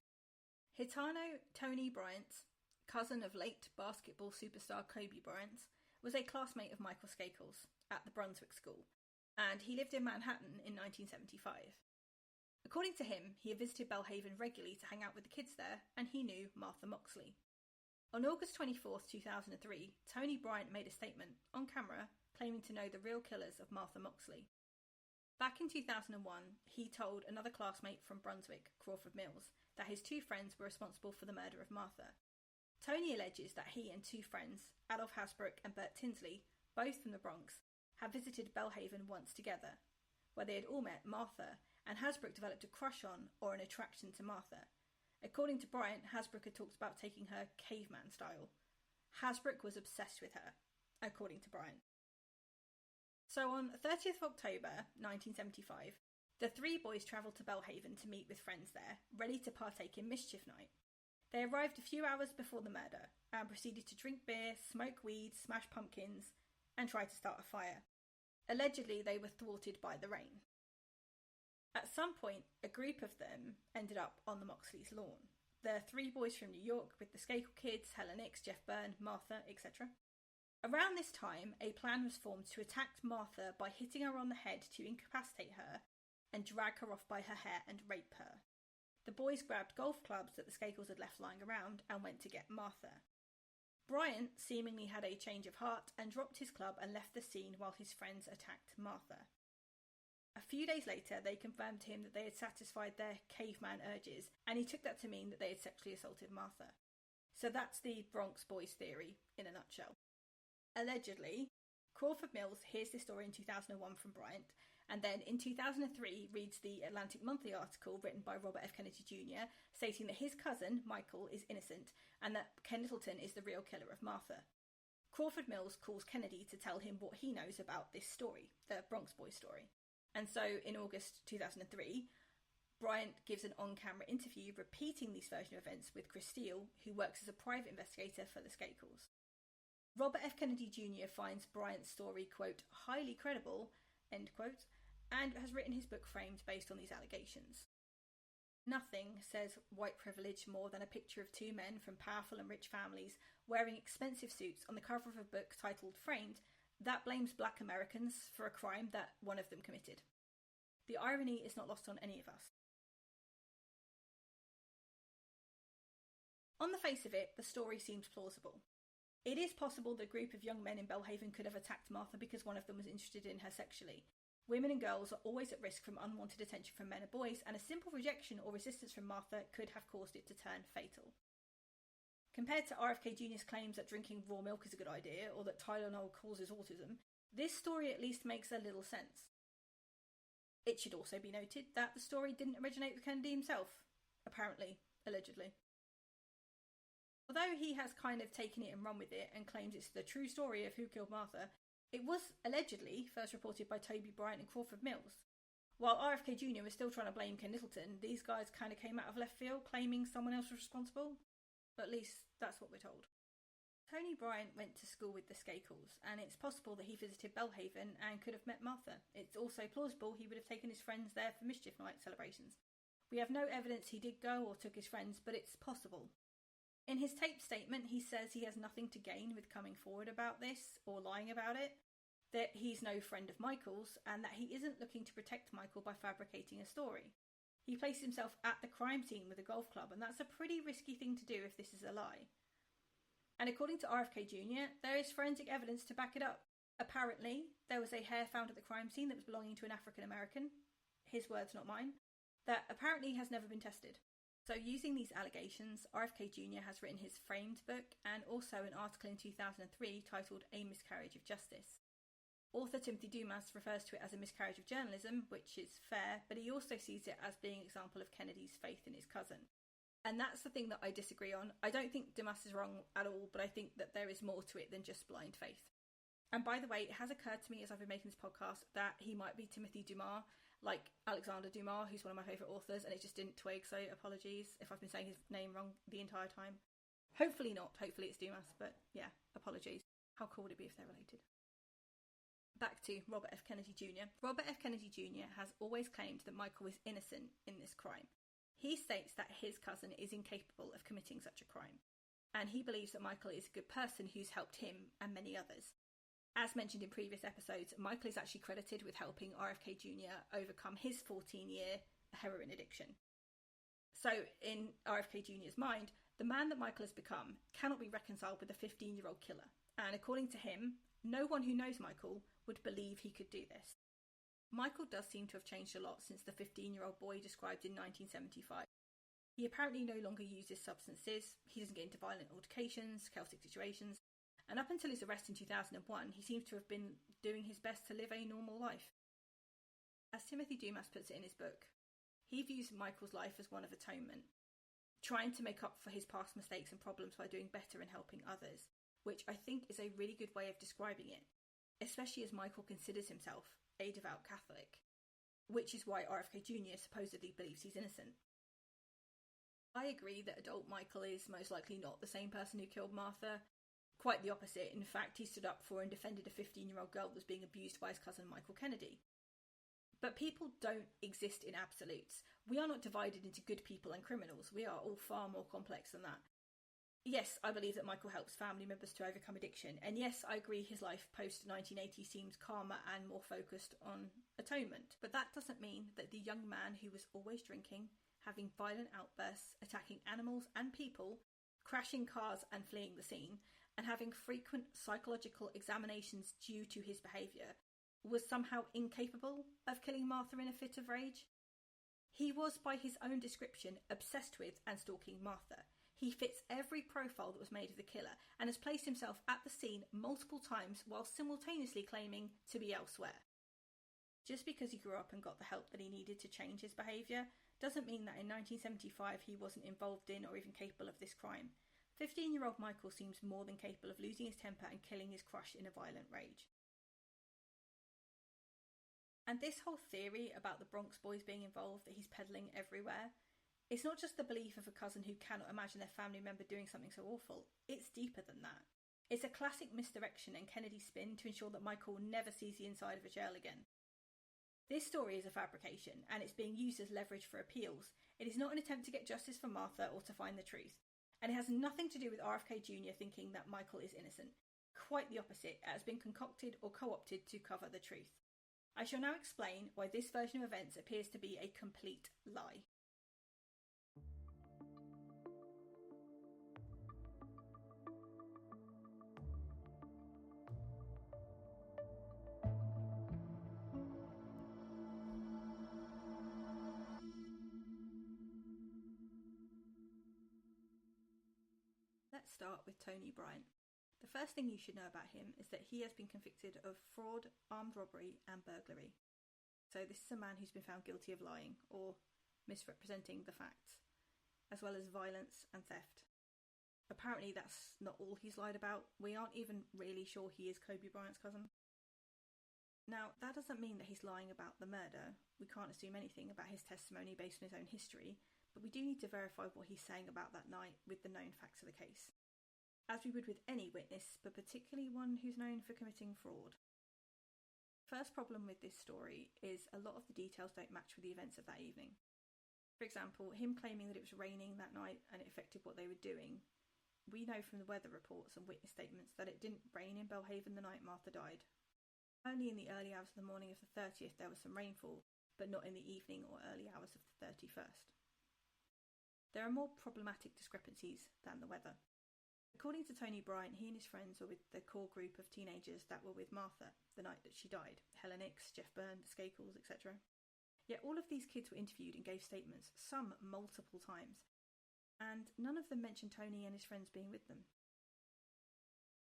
Hitano Tony Bryant, cousin of late basketball superstar Kobe Bryant, was a classmate of Michael Skakel's at the Brunswick School, and he lived in Manhattan in 1975. According to him, he had visited Belle Haven regularly to hang out with the kids there, and he knew Martha Moxley. On August 24th, 2003, Tony Bryant made a statement, on camera, claiming to know the real killers of Martha Moxley. Back in 2001, he told another classmate from Brunswick, Crawford Mills, that his two friends were responsible for the murder of Martha. Tony alleges that he and two friends, Adolf Hasbrook and Bert Tinsley, both from the Bronx, had visited Belle Haven once together, where they had all met Martha, and Hasbrook developed a crush on or an attraction to Martha. According to Bryant, Hasbrook had talked about taking her caveman style. Hasbrook was obsessed with her, according to Bryant. So on 30th of October 1975, the three boys travelled to Belle Haven to meet with friends there, ready to partake in Mischief Night. They arrived a few hours before the murder and proceeded to drink beer, smoke weed, smash pumpkins, and try to start a fire. Allegedly, they were thwarted by the rain. At some point, a group of them ended up on the Moxley's lawn. The three boys from New York with the Skakel kids, Helen Nix, Jeff Byrne, Martha, etc. Around this time, a plan was formed to attack Martha by hitting her on the head to incapacitate her and drag her off by her hair and rape her. The boys grabbed golf clubs that the Skakels had left lying around and went to get Martha. Bryant seemingly had a change of heart and dropped his club and left the scene while his friends attacked Martha. A few days later, they confirmed to him that they had satisfied their caveman urges, and he took that to mean that they had sexually assaulted Martha. So that's the Bronx Boys theory in a nutshell. Allegedly, Crawford Mills hears this story in 2001 from Bryant, and then in 2003 reads the Atlantic Monthly article written by Robert F. Kennedy Jr. stating that his cousin, Michael, is innocent and that Ken Littleton is the real killer of Martha. Crawford Mills calls Kennedy to tell him what he knows about this story, the Bronx Boys story. And so in August 2003, Bryant gives an on-camera interview repeating these version of events with Chris Steele, who works as a private investigator for the Skakels. Robert F. Kennedy Jr. finds Bryant's story, quote, highly credible, end quote, and has written his book Framed based on these allegations. Nothing says white privilege more than a picture of two men from powerful and rich families wearing expensive suits on the cover of a book titled Framed that blames black Americans for a crime that one of them committed. The irony is not lost on any of us. On the face of it, the story seems plausible. It is possible the group of young men in Belle Haven could have attacked Martha because one of them was interested in her sexually. Women and girls are always at risk from unwanted attention from men and boys, and a simple rejection or resistance from Martha could have caused it to turn fatal. Compared to RFK Jr.'s claims that drinking raw milk is a good idea, or that Tylenol causes autism, this story at least makes a little sense. It should also be noted that the story didn't originate with Kennedy himself. Apparently. Allegedly. Although he has kind of taken it and run with it and claims it's the true story of who killed Martha, it was allegedly first reported by Toby Bryant and Crawford Mills. While RFK Jr. was still trying to blame Ken Littleton, these guys kind of came out of left field claiming someone else was responsible. At least that's what we're told. Tony Bryant went to school with the Skakels, and it's possible that he visited Belle Haven and could have met Martha. It's also plausible he would have taken his friends there for Mischief Night celebrations. We have no evidence he did go or took his friends, but it's possible. In his taped statement, he says he has nothing to gain with coming forward about this or lying about it, that he's no friend of Michael's, and that he isn't looking to protect Michael by fabricating a story. He placed himself at the crime scene with a golf club, and that's a pretty risky thing to do if this is a lie. And according to RFK Jr., there is forensic evidence to back it up. Apparently, there was a hair found at the crime scene that was belonging to an African American, his words not mine, that apparently has never been tested. So using these allegations, RFK Jr. has written his Framed book and also an article in 2003 titled A Miscarriage of Justice. Author Timothy Dumas refers to it as a miscarriage of journalism, which is fair, but he also sees it as being an example of Kennedy's faith in his cousin. And that's the thing that I disagree on. I don't think Dumas is wrong at all, but I think that there is more to it than just blind faith. And by the way, it has occurred to me as I've been making this podcast that he might be Timothy Dumas, like Alexander Dumas, who's one of my favourite authors, and it just didn't twig, so apologies if I've been saying his name wrong the entire time. Hopefully not, hopefully it's Dumas, but yeah, apologies. How cool would it be if they're related? Back to Robert F. Kennedy Jr. Robert F. Kennedy Jr. has always claimed that Michael is innocent in this crime. He states that his cousin is incapable of committing such a crime, and he believes that Michael is a good person who's helped him and many others. As mentioned in previous episodes, Michael is actually credited with helping RFK Jr. overcome his 14-year heroin addiction. So, in RFK Jr.'s mind, the man that Michael has become cannot be reconciled with a 15-year-old killer, and according to him, no one who knows Michael would believe he could do this. Michael does seem to have changed a lot since the 15-year-old boy described in 1975. He apparently no longer uses substances, he doesn't get into violent altercations, chaotic situations, and up until his arrest in 2001, he seems to have been doing his best to live a normal life. As Timothy Dumas puts it in his book, he views Michael's life as one of atonement, trying to make up for his past mistakes and problems by doing better and helping others, which I think is a really good way of describing it, especially as Michael considers himself a devout Catholic, which is why RFK Jr. supposedly believes he's innocent. I agree that adult Michael is most likely not the same person who killed Martha. Quite the opposite. In fact, he stood up for and defended a 15-year-old girl that was being abused by his cousin Michael Kennedy. But people don't exist in absolutes. We are not divided into good people and criminals. We are all far more complex than that. Yes, I believe that Michael helps family members to overcome addiction, and yes, I agree his life post-1980 seems calmer and more focused on atonement. But that doesn't mean that the young man who was always drinking, having violent outbursts, attacking animals and people, crashing cars and fleeing the scene, and having frequent psychological examinations due to his behaviour, was somehow incapable of killing Martha in a fit of rage. He was, by his own description, obsessed with and stalking Martha. He fits every profile that was made of the killer, and has placed himself at the scene multiple times while simultaneously claiming to be elsewhere. Just because he grew up and got the help that he needed to change his behaviour, doesn't mean that in 1975 he wasn't involved in or even capable of this crime. 15-year-old Michael seems more than capable of losing his temper and killing his crush in a violent rage. And this whole theory about the Bronx boys being involved that he's peddling everywhere, it's not just the belief of a cousin who cannot imagine their family member doing something so awful. It's deeper than that. It's a classic misdirection and Kennedy spin to ensure that Michael never sees the inside of a jail again. This story is a fabrication, and it's being used as leverage for appeals. It is not an attempt to get justice for Martha or to find the truth. And it has nothing to do with RFK Jr. thinking that Michael is innocent. Quite the opposite. It has been concocted or co-opted to cover the truth. I shall now explain why this version of events appears to be a complete lie. Let's start with Tony Bryant. The first thing you should know about him is that he has been convicted of fraud, armed robbery and burglary. So this is a man who's been found guilty of lying or misrepresenting the facts, as well as violence and theft. Apparently that's not all he's lied about. We aren't even really sure he is Kobe Bryant's cousin. Now, that doesn't mean that he's lying about the murder. We can't assume anything about his testimony based on his own history, but we do need to verify what he's saying about that night with the known facts of the case, as we would with any witness, but particularly one who's known for committing fraud. First problem with this story is a lot of the details don't match with the events of that evening. For example, him claiming that it was raining that night and it affected what they were doing. We know from the weather reports and witness statements that it didn't rain in Belle Haven the night Martha died. Only in the early hours of the morning of the 30th there was some rainfall, but not in the evening or early hours of the 31st. There are more problematic discrepancies than the weather. According to Tony Bryant, he and his friends were with the core group of teenagers that were with Martha the night that she died. Helen Nix, Jeff Byrne, the Skakels, etc. Yet all of these kids were interviewed and gave statements, some multiple times, and none of them mentioned Tony and his friends being with them.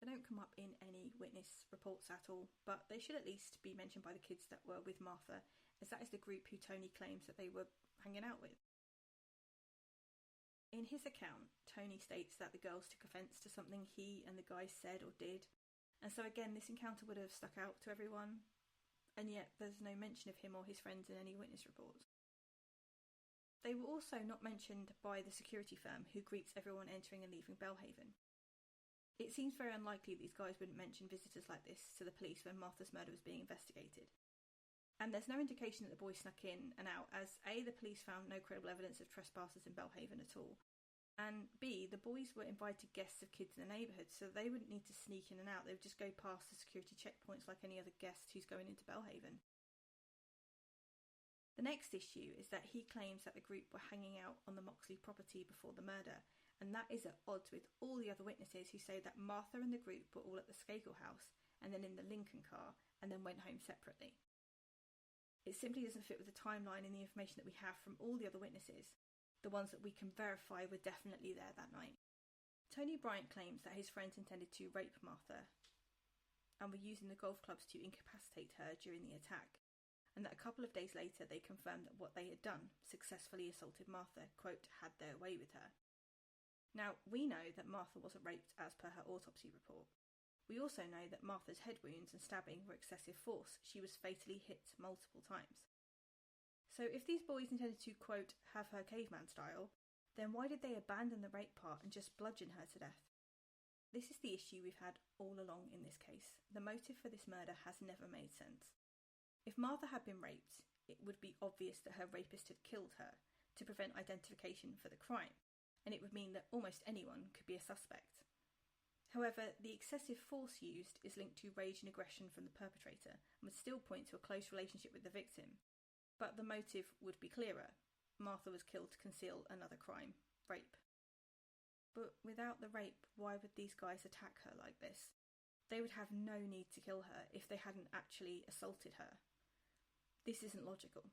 They don't come up in any witness reports at all, but they should at least be mentioned by the kids that were with Martha, as that is the group who Tony claims that they were hanging out with. In his account, Tony states that the girls took offence to something he and the guys said or did, and so again this encounter would have stuck out to everyone, and yet there's no mention of him or his friends in any witness reports. They were also not mentioned by the security firm who greets everyone entering and leaving Belle Haven. It seems very unlikely these guys wouldn't mention visitors like this to the police when Martha's murder was being investigated. And there's no indication that the boys snuck in and out, as A, the police found no credible evidence of trespassers in Belle Haven at all, and B, the boys were invited guests of kids in the neighbourhood, so they wouldn't need to sneak in and out. They would just go past the security checkpoints like any other guest who's going into Belle Haven. The next issue is that he claims that the group were hanging out on the Moxley property before the murder, and that is at odds with all the other witnesses who say that Martha and the group were all at the Skakel house and then in the Lincoln car and then went home separately. It simply doesn't fit with the timeline and the information that we have from all the other witnesses, the ones that we can verify were definitely there that night. Tony Bryant claims that his friends intended to rape Martha and were using the golf clubs to incapacitate her during the attack, and that a couple of days later they confirmed that what they had done, successfully assaulted Martha, quote, had their way with her. Now, we know that Martha wasn't raped as per her autopsy report. We also know that Martha's head wounds and stabbing were excessive force. She was fatally hit multiple times. So if these boys intended to, quote, have her caveman style, then why did they abandon the rape part and just bludgeon her to death? This is the issue we've had all along in this case. The motive for this murder has never made sense. If Martha had been raped, it would be obvious that her rapist had killed her to prevent identification for the crime, and it would mean that almost anyone could be a suspect. However, the excessive force used is linked to rage and aggression from the perpetrator and would still point to a close relationship with the victim. But the motive would be clearer. Martha was killed to conceal another crime, rape. But without the rape, why would these guys attack her like this? They would have no need to kill her if they hadn't actually assaulted her. This isn't logical.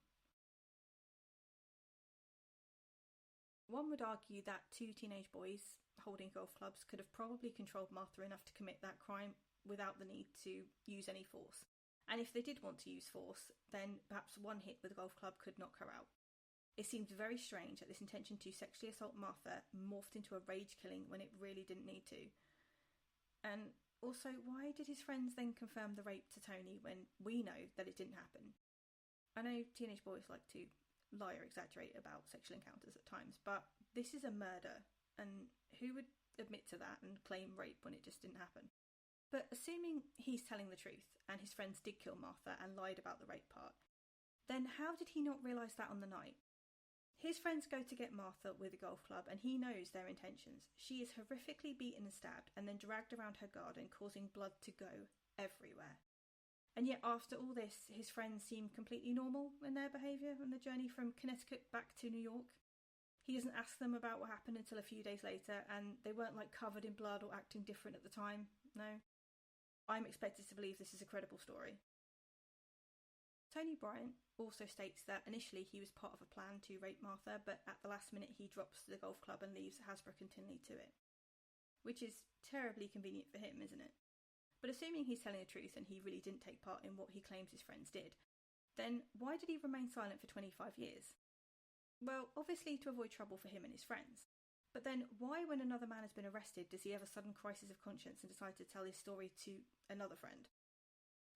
One would argue that two teenage boys holding golf clubs could have probably controlled Martha enough to commit that crime without the need to use any force. And if they did want to use force, then perhaps one hit with a golf club could knock her out. It seems very strange that this intention to sexually assault Martha morphed into a rage killing when it really didn't need to. And also, why did his friends then confirm the rape to Tony when we know that it didn't happen? I know teenage boys like to lie or exaggerate about sexual encounters at times, but this is a murder, and who would admit to that and claim rape when it just didn't happen? But assuming he's telling the truth and his friends did kill Martha and lied about the rape part, then how did he not realise that on the night? His friends go to get Martha with a golf club and he knows their intentions. She is horrifically beaten and stabbed and then dragged around her garden, causing blood to go everywhere. And yet after all this, his friends seem completely normal in their behaviour on the journey from Connecticut back to New York. He doesn't ask them about what happened until a few days later, and they weren't like covered in blood or acting different at the time. No. I'm expected to believe this is a credible story. Tony Bryant also states that initially he was part of a plan to rape Martha, but at the last minute he drops the golf club and leaves Hasbrouck and Tinley to it. Which is terribly convenient for him, isn't it? But assuming he's telling the truth and he really didn't take part in what he claims his friends did, then why did he remain silent for 25 years? Well, obviously to avoid trouble for him and his friends. But then why, when another man has been arrested, does he have a sudden crisis of conscience and decide to tell his story to another friend?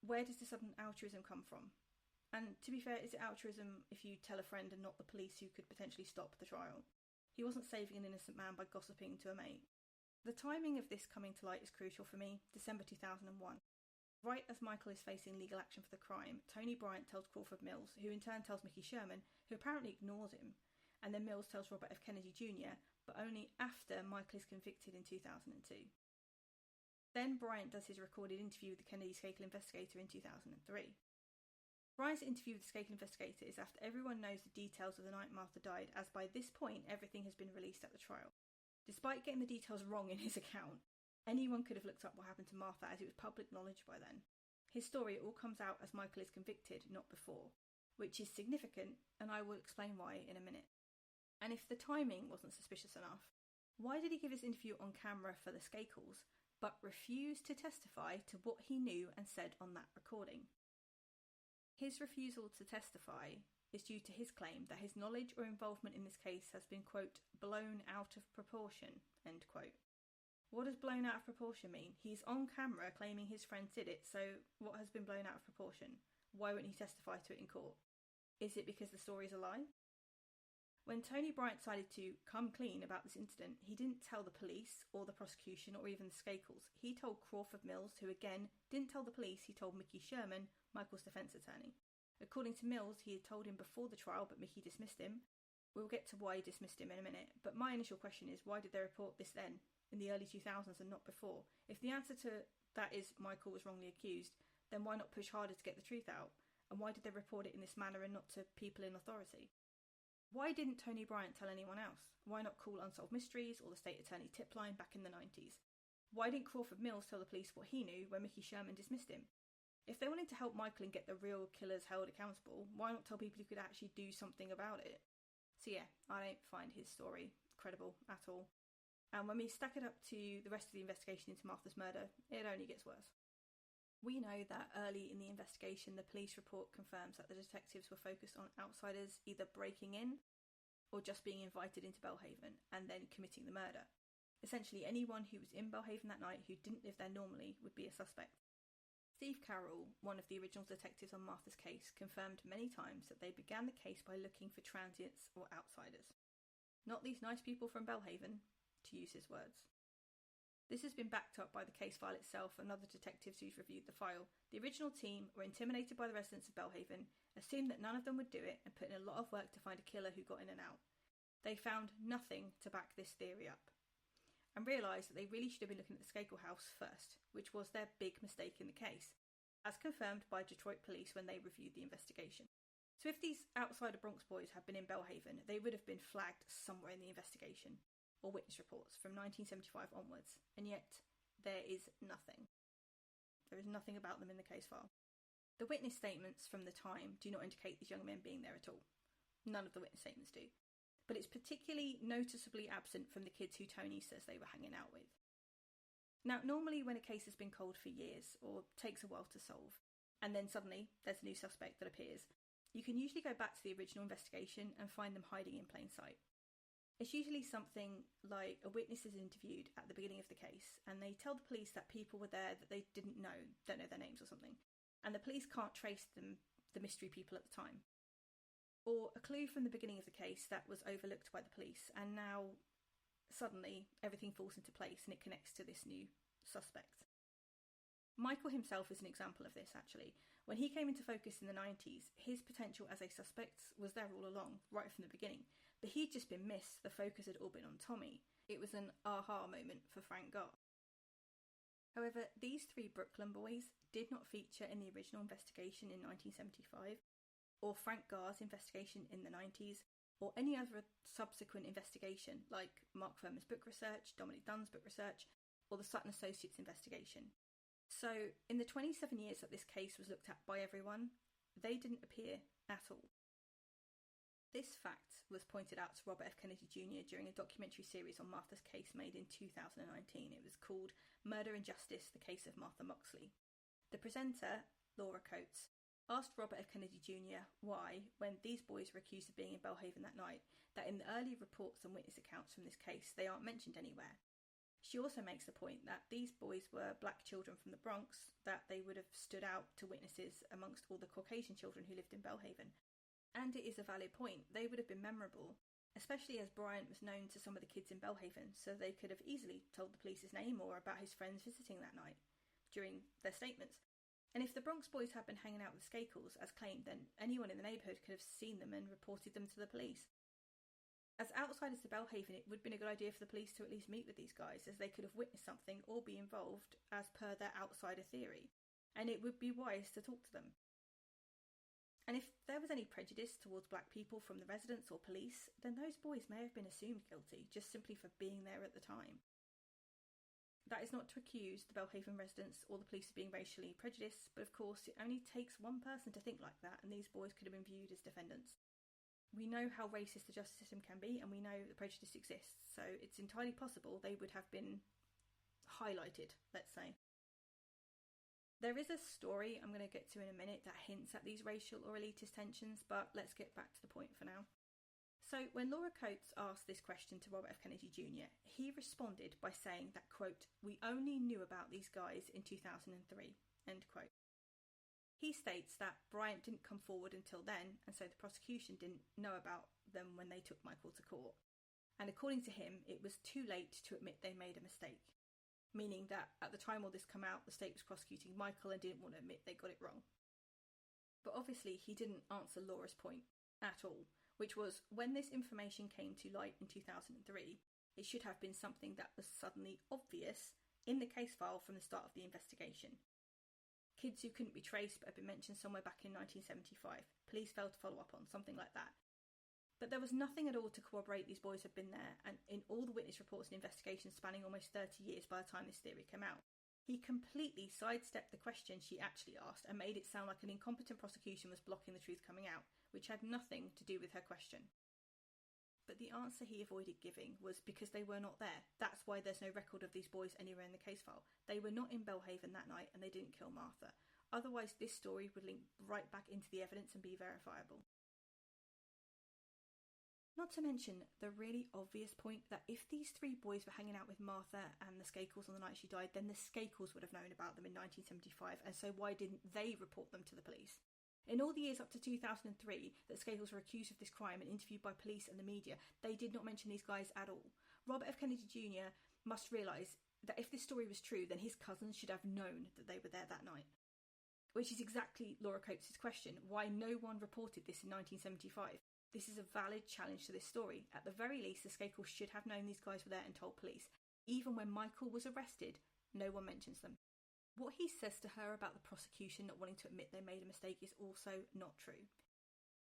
Where does the sudden altruism come from? And to be fair, is it altruism if you tell a friend and not the police who could potentially stop the trial? He wasn't saving an innocent man by gossiping to a mate. The timing of this coming to light is crucial for me, December 2001. Right as Michael is facing legal action for the crime, Tony Bryant tells Crawford Mills, who in turn tells Mickey Sherman, who apparently ignores him, and then Mills tells Robert F. Kennedy Jr., but only after Michael is convicted in 2002. Then Bryant does his recorded interview with the Kennedy Skakel investigator in 2003. Bryant's interview with the Skakel investigator is after everyone knows the details of the night Martha died, as by this point everything has been released at the trial. Despite getting the details wrong in his account, anyone could have looked up what happened to Martha, as it was public knowledge by then. His story all comes out as Michael is convicted, not before, which is significant, and I will explain why in a minute. And if the timing wasn't suspicious enough, why did he give his interview on camera for the Skakels, but refuse to testify to what he knew and said on that recording? His refusal to testify is due to his claim that his knowledge or involvement in this case has been, quote, blown out of proportion, end quote. What does blown out of proportion mean? He's on camera claiming his friend did it, so what has been blown out of proportion? Why won't he testify to it in court? Is it because the story's a lie? When Tony Bryant decided to come clean about this incident, he didn't tell the police or the prosecution or even the Skakels. He told Crawford Mills, who again didn't tell the police. He told Mickey Sherman, Michael's defence attorney. According to Mills, he had told him before the trial, but Mickey dismissed him. We'll get to why he dismissed him in a minute, but my initial question is, why did they report this then, in the early 2000s and not before? If the answer to that is Michael was wrongly accused, then why not push harder to get the truth out? And why did they report it in this manner and not to people in authority? Why didn't Tony Bryant tell anyone else? Why not call Unsolved Mysteries or the State Attorney tip line back in the 90s? Why didn't Crawford Mills tell the police what he knew when Mickey Sherman dismissed him? If they wanted to help Michael and get the real killers held accountable, why not tell people who could actually do something about it? So yeah, I don't find his story credible at all. And when we stack it up to the rest of the investigation into Martha's murder, it only gets worse. We know that early in the investigation, the police report confirms that the detectives were focused on outsiders either breaking in or just being invited into Belle Haven and then committing the murder. Essentially, anyone who was in Belle Haven that night who didn't live there normally would be a suspect. Steve Carroll, one of the original detectives on Martha's case, confirmed many times that they began the case by looking for transients or outsiders. Not these nice people from Belle Haven, to use his words. This has been backed up by the case file itself and other detectives who've reviewed the file. The original team were intimidated by the residents of Belle Haven, assumed that none of them would do it, and put in a lot of work to find a killer who got in and out. They found nothing to back this theory up, and realised that they really should have been looking at the Skakel house first, which was their big mistake in the case, as confirmed by Detroit police when they reviewed the investigation. So if these outsider Bronx boys had been in Belle Haven, they would have been flagged somewhere in the investigation, or witness reports from 1975 onwards, and yet there is nothing. There is nothing about them in the case file. The witness statements from the time do not indicate these young men being there at all. None of the witness statements do. But it's particularly noticeably absent from the kids who Tony says they were hanging out with. Now, normally when a case has been cold for years, or takes a while to solve, and then suddenly there's a new suspect that appears, you can usually go back to the original investigation and find them hiding in plain sight. It's usually something like a witness is interviewed at the beginning of the case, and they tell the police that people were there that they don't know their names or something, and the police can't trace them, the mystery people at the time. Or a clue from the beginning of the case that was overlooked by the police, and now suddenly everything falls into place and it connects to this new suspect. Michael himself is an example of this, actually. When he came into focus in the 90s, his potential as a suspect was there all along, right from the beginning. But he'd just been missed. The focus had all been on Tommy. It was an aha moment for Frank Garr. However, these three Brooklyn boys did not feature in the original investigation in 1975, or Frank Garr's investigation in the 90s, or any other subsequent investigation like Mark Furman's book research, Dominic Dunn's book research, or the Sutton Associates investigation. So, in the 27 years that this case was looked at by everyone, they didn't appear at all. This fact was pointed out to Robert F. Kennedy Jr. during a documentary series on Martha's case made in 2019. It was called Murder and Justice, The Case of Martha Moxley. The presenter, Laura Coates, asked Robert F. Kennedy Jr. why, when these boys were accused of being in Belle Haven that night, that in the early reports and witness accounts from this case, they aren't mentioned anywhere. She also makes the point that these boys were black children from the Bronx, that they would have stood out to witnesses amongst all the Caucasian children who lived in Belle Haven. And it is a valid point. They would have been memorable, especially as Bryant was known to some of the kids in Belle Haven, so they could have easily told the police his name or about his friends visiting that night during their statements. And if the Bronx boys had been hanging out with Skakels, as claimed, then anyone in the neighbourhood could have seen them and reported them to the police. As outsiders to Belle Haven, it would have been a good idea for the police to at least meet with these guys, as they could have witnessed something or be involved as per their outsider theory, and it would be wise to talk to them. And if there was any prejudice towards black people from the residents or police, then those boys may have been assumed guilty, just simply for being there at the time. That is not to accuse the Belle Haven residents or the police of being racially prejudiced, but of course it only takes one person to think like that, and these boys could have been viewed as defendants. We know how racist the justice system can be, and we know that prejudice exists, so it's entirely possible they would have been highlighted, let's say. There is a story I'm going to get to in a minute that hints at these racial or elitist tensions, but let's get back to the point for now. So when Laura Coates asked this question to Robert F. Kennedy Jr., he responded by saying that, quote, "We only knew about these guys in 2003, end quote. He states that Bryant didn't come forward until then, and so the prosecution didn't know about them when they took Michael to court. And according to him, it was too late to admit they made a mistake. Meaning that at the time all this came out, the state was prosecuting Michael and didn't want to admit they got it wrong. But obviously he didn't answer Laura's point at all, which was when this information came to light in 2003, it should have been something that was suddenly obvious in the case file from the start of the investigation. Kids who couldn't be traced but had been mentioned somewhere back in 1975. Police failed to follow up on, something like that. But there was nothing at all to corroborate these boys had been there, and in all the witness reports and investigations spanning almost 30 years by the time this theory came out, he completely sidestepped the question she actually asked and made it sound like an incompetent prosecution was blocking the truth coming out, which had nothing to do with her question. But the answer he avoided giving was because they were not there. That's why there's no record of these boys anywhere in the case file. They were not in Belle Haven that night and they didn't kill Martha. Otherwise, this story would link right back into the evidence and be verifiable. Not to mention the really obvious point that if these three boys were hanging out with Martha and the Skakels on the night she died, then the Skakels would have known about them in 1975, and so why didn't they report them to the police? In all the years up to 2003 that Skakels were accused of this crime and interviewed by police and the media, they did not mention these guys at all. Robert F. Kennedy Jr. must realise that if this story was true, then his cousins should have known that they were there that night. Which is exactly Laura Coates' question, why no one reported this in 1975. This is a valid challenge to this story. At the very least, the Skakels should have known these guys were there and told police. Even when Michael was arrested, no one mentions them. What he says to her about the prosecution not wanting to admit they made a mistake is also not true.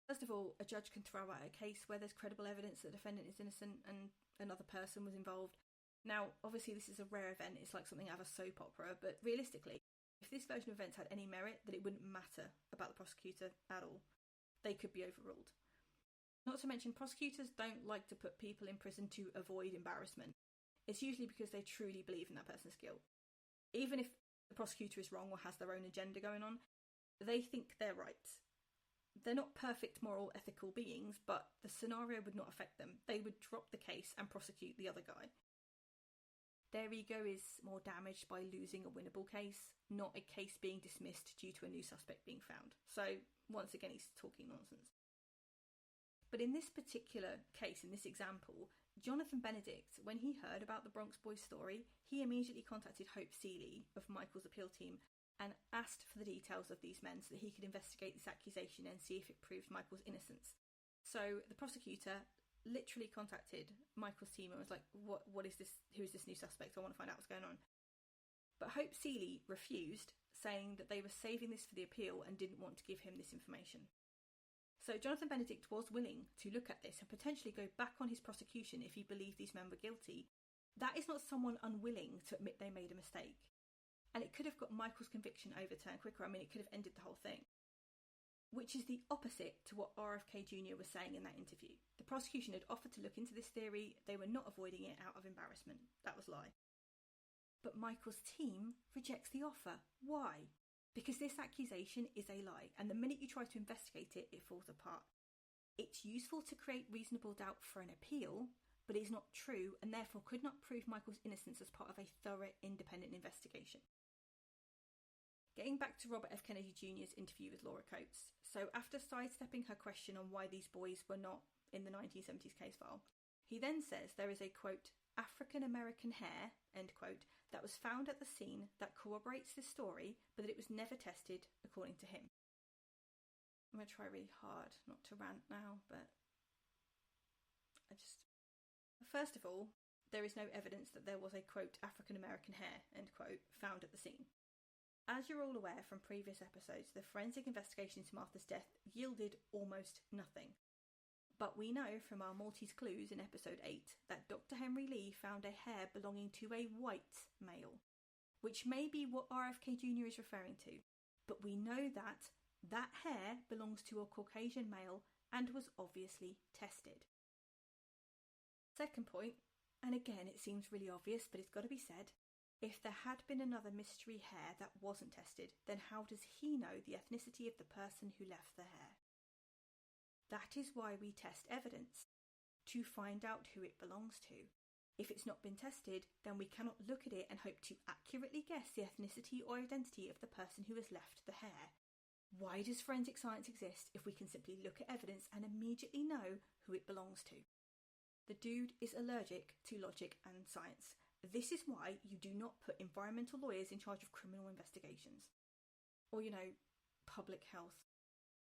First of all, a judge can throw out a case where there's credible evidence that the defendant is innocent and another person was involved. Now, obviously this is a rare event, it's like something out of a soap opera, but realistically, if this version of events had any merit, then it wouldn't matter about the prosecutor at all. They could be overruled. Not to mention, prosecutors don't like to put people in prison to avoid embarrassment. It's usually because they truly believe in that person's guilt. Even if the prosecutor is wrong or has their own agenda going on, they think they're right. They're not perfect moral ethical beings, but the scenario would not affect them. They would drop the case and prosecute the other guy. Their ego is more damaged by losing a winnable case, not a case being dismissed due to a new suspect being found. So once again, he's talking nonsense. But in this particular case, in this example, Jonathan Benedict, when he heard about the Bronx Boys story, he immediately contacted Hope Seeley of Michael's appeal team and asked for the details of these men so that he could investigate this accusation and see if it proved Michael's innocence. So the prosecutor literally contacted Michael's team and was like, what is this? Who is this new suspect? I want to find out what's going on. But Hope Seeley refused, saying that they were saving this for the appeal and didn't want to give him this information. So Jonathan Benedict was willing to look at this and potentially go back on his prosecution if he believed these men were guilty. That is not someone unwilling to admit they made a mistake. And it could have got Michael's conviction overturned quicker. I mean, it could have ended the whole thing. Which is the opposite to what RFK Jr. was saying in that interview. The prosecution had offered to look into this theory. They were not avoiding it out of embarrassment. That was a lie. But Michael's team rejects the offer. Why? Because this accusation is a lie, and the minute you try to investigate it, it falls apart. It's useful to create reasonable doubt for an appeal, but it's not true, and therefore could not prove Michael's innocence as part of a thorough, independent investigation. Getting back to Robert F. Kennedy Jr.'s interview with Laura Coates. So after sidestepping her question on why these boys were not in the 1970s case file, he then says there is a, quote, African-American hair, end quote, that was found at the scene that corroborates this story, but that it was never tested, according to him. I'm going to try really hard not to rant now, but First of all, there is no evidence that there was a, quote, African-American hair, end quote, found at the scene. As you're all aware from previous episodes, the forensic investigation into Martha's death yielded almost nothing. But we know from our Maltese clues in episode 8 that Dr. Henry Lee found a hair belonging to a white male, which may be what RFK Jr. is referring to, but we know that that hair belongs to a Caucasian male and was obviously tested. Second point, and again it seems really obvious but it's got to be said, if there had been another mystery hair that wasn't tested, then how does he know the ethnicity of the person who left the hair? That is why we test evidence, to find out who it belongs to. If it's not been tested, then we cannot look at it and hope to accurately guess the ethnicity or identity of the person who has left the hair. Why does forensic science exist if we can simply look at evidence and immediately know who it belongs to? The dude is allergic to logic and science. This is why you do not put environmental lawyers in charge of criminal investigations. Or, public health.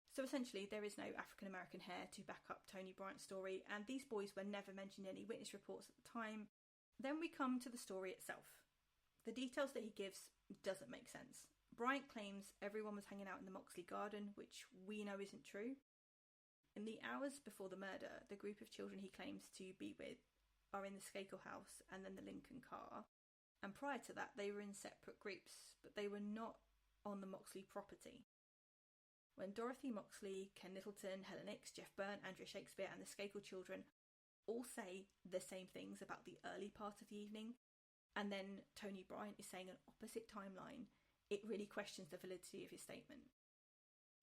So essentially, there is no African-American hair to back up Tony Bryant's story, and these boys were never mentioned in any witness reports at the time. Then we come to the story itself. The details that he gives doesn't make sense. Bryant claims everyone was hanging out in the Moxley garden, which we know isn't true. In the hours before the murder, the group of children he claims to be with are in the Skakel house and then the Lincoln car. And prior to that, they were in separate groups, but they were not on the Moxley property. When Dorothy Moxley, Ken Littleton, Helen Hicks, Jeff Byrne, Andrea Shakespeare and the Skakel children all say the same things about the early part of the evening, and then Tony Bryant is saying an opposite timeline, it really questions the validity of his statement.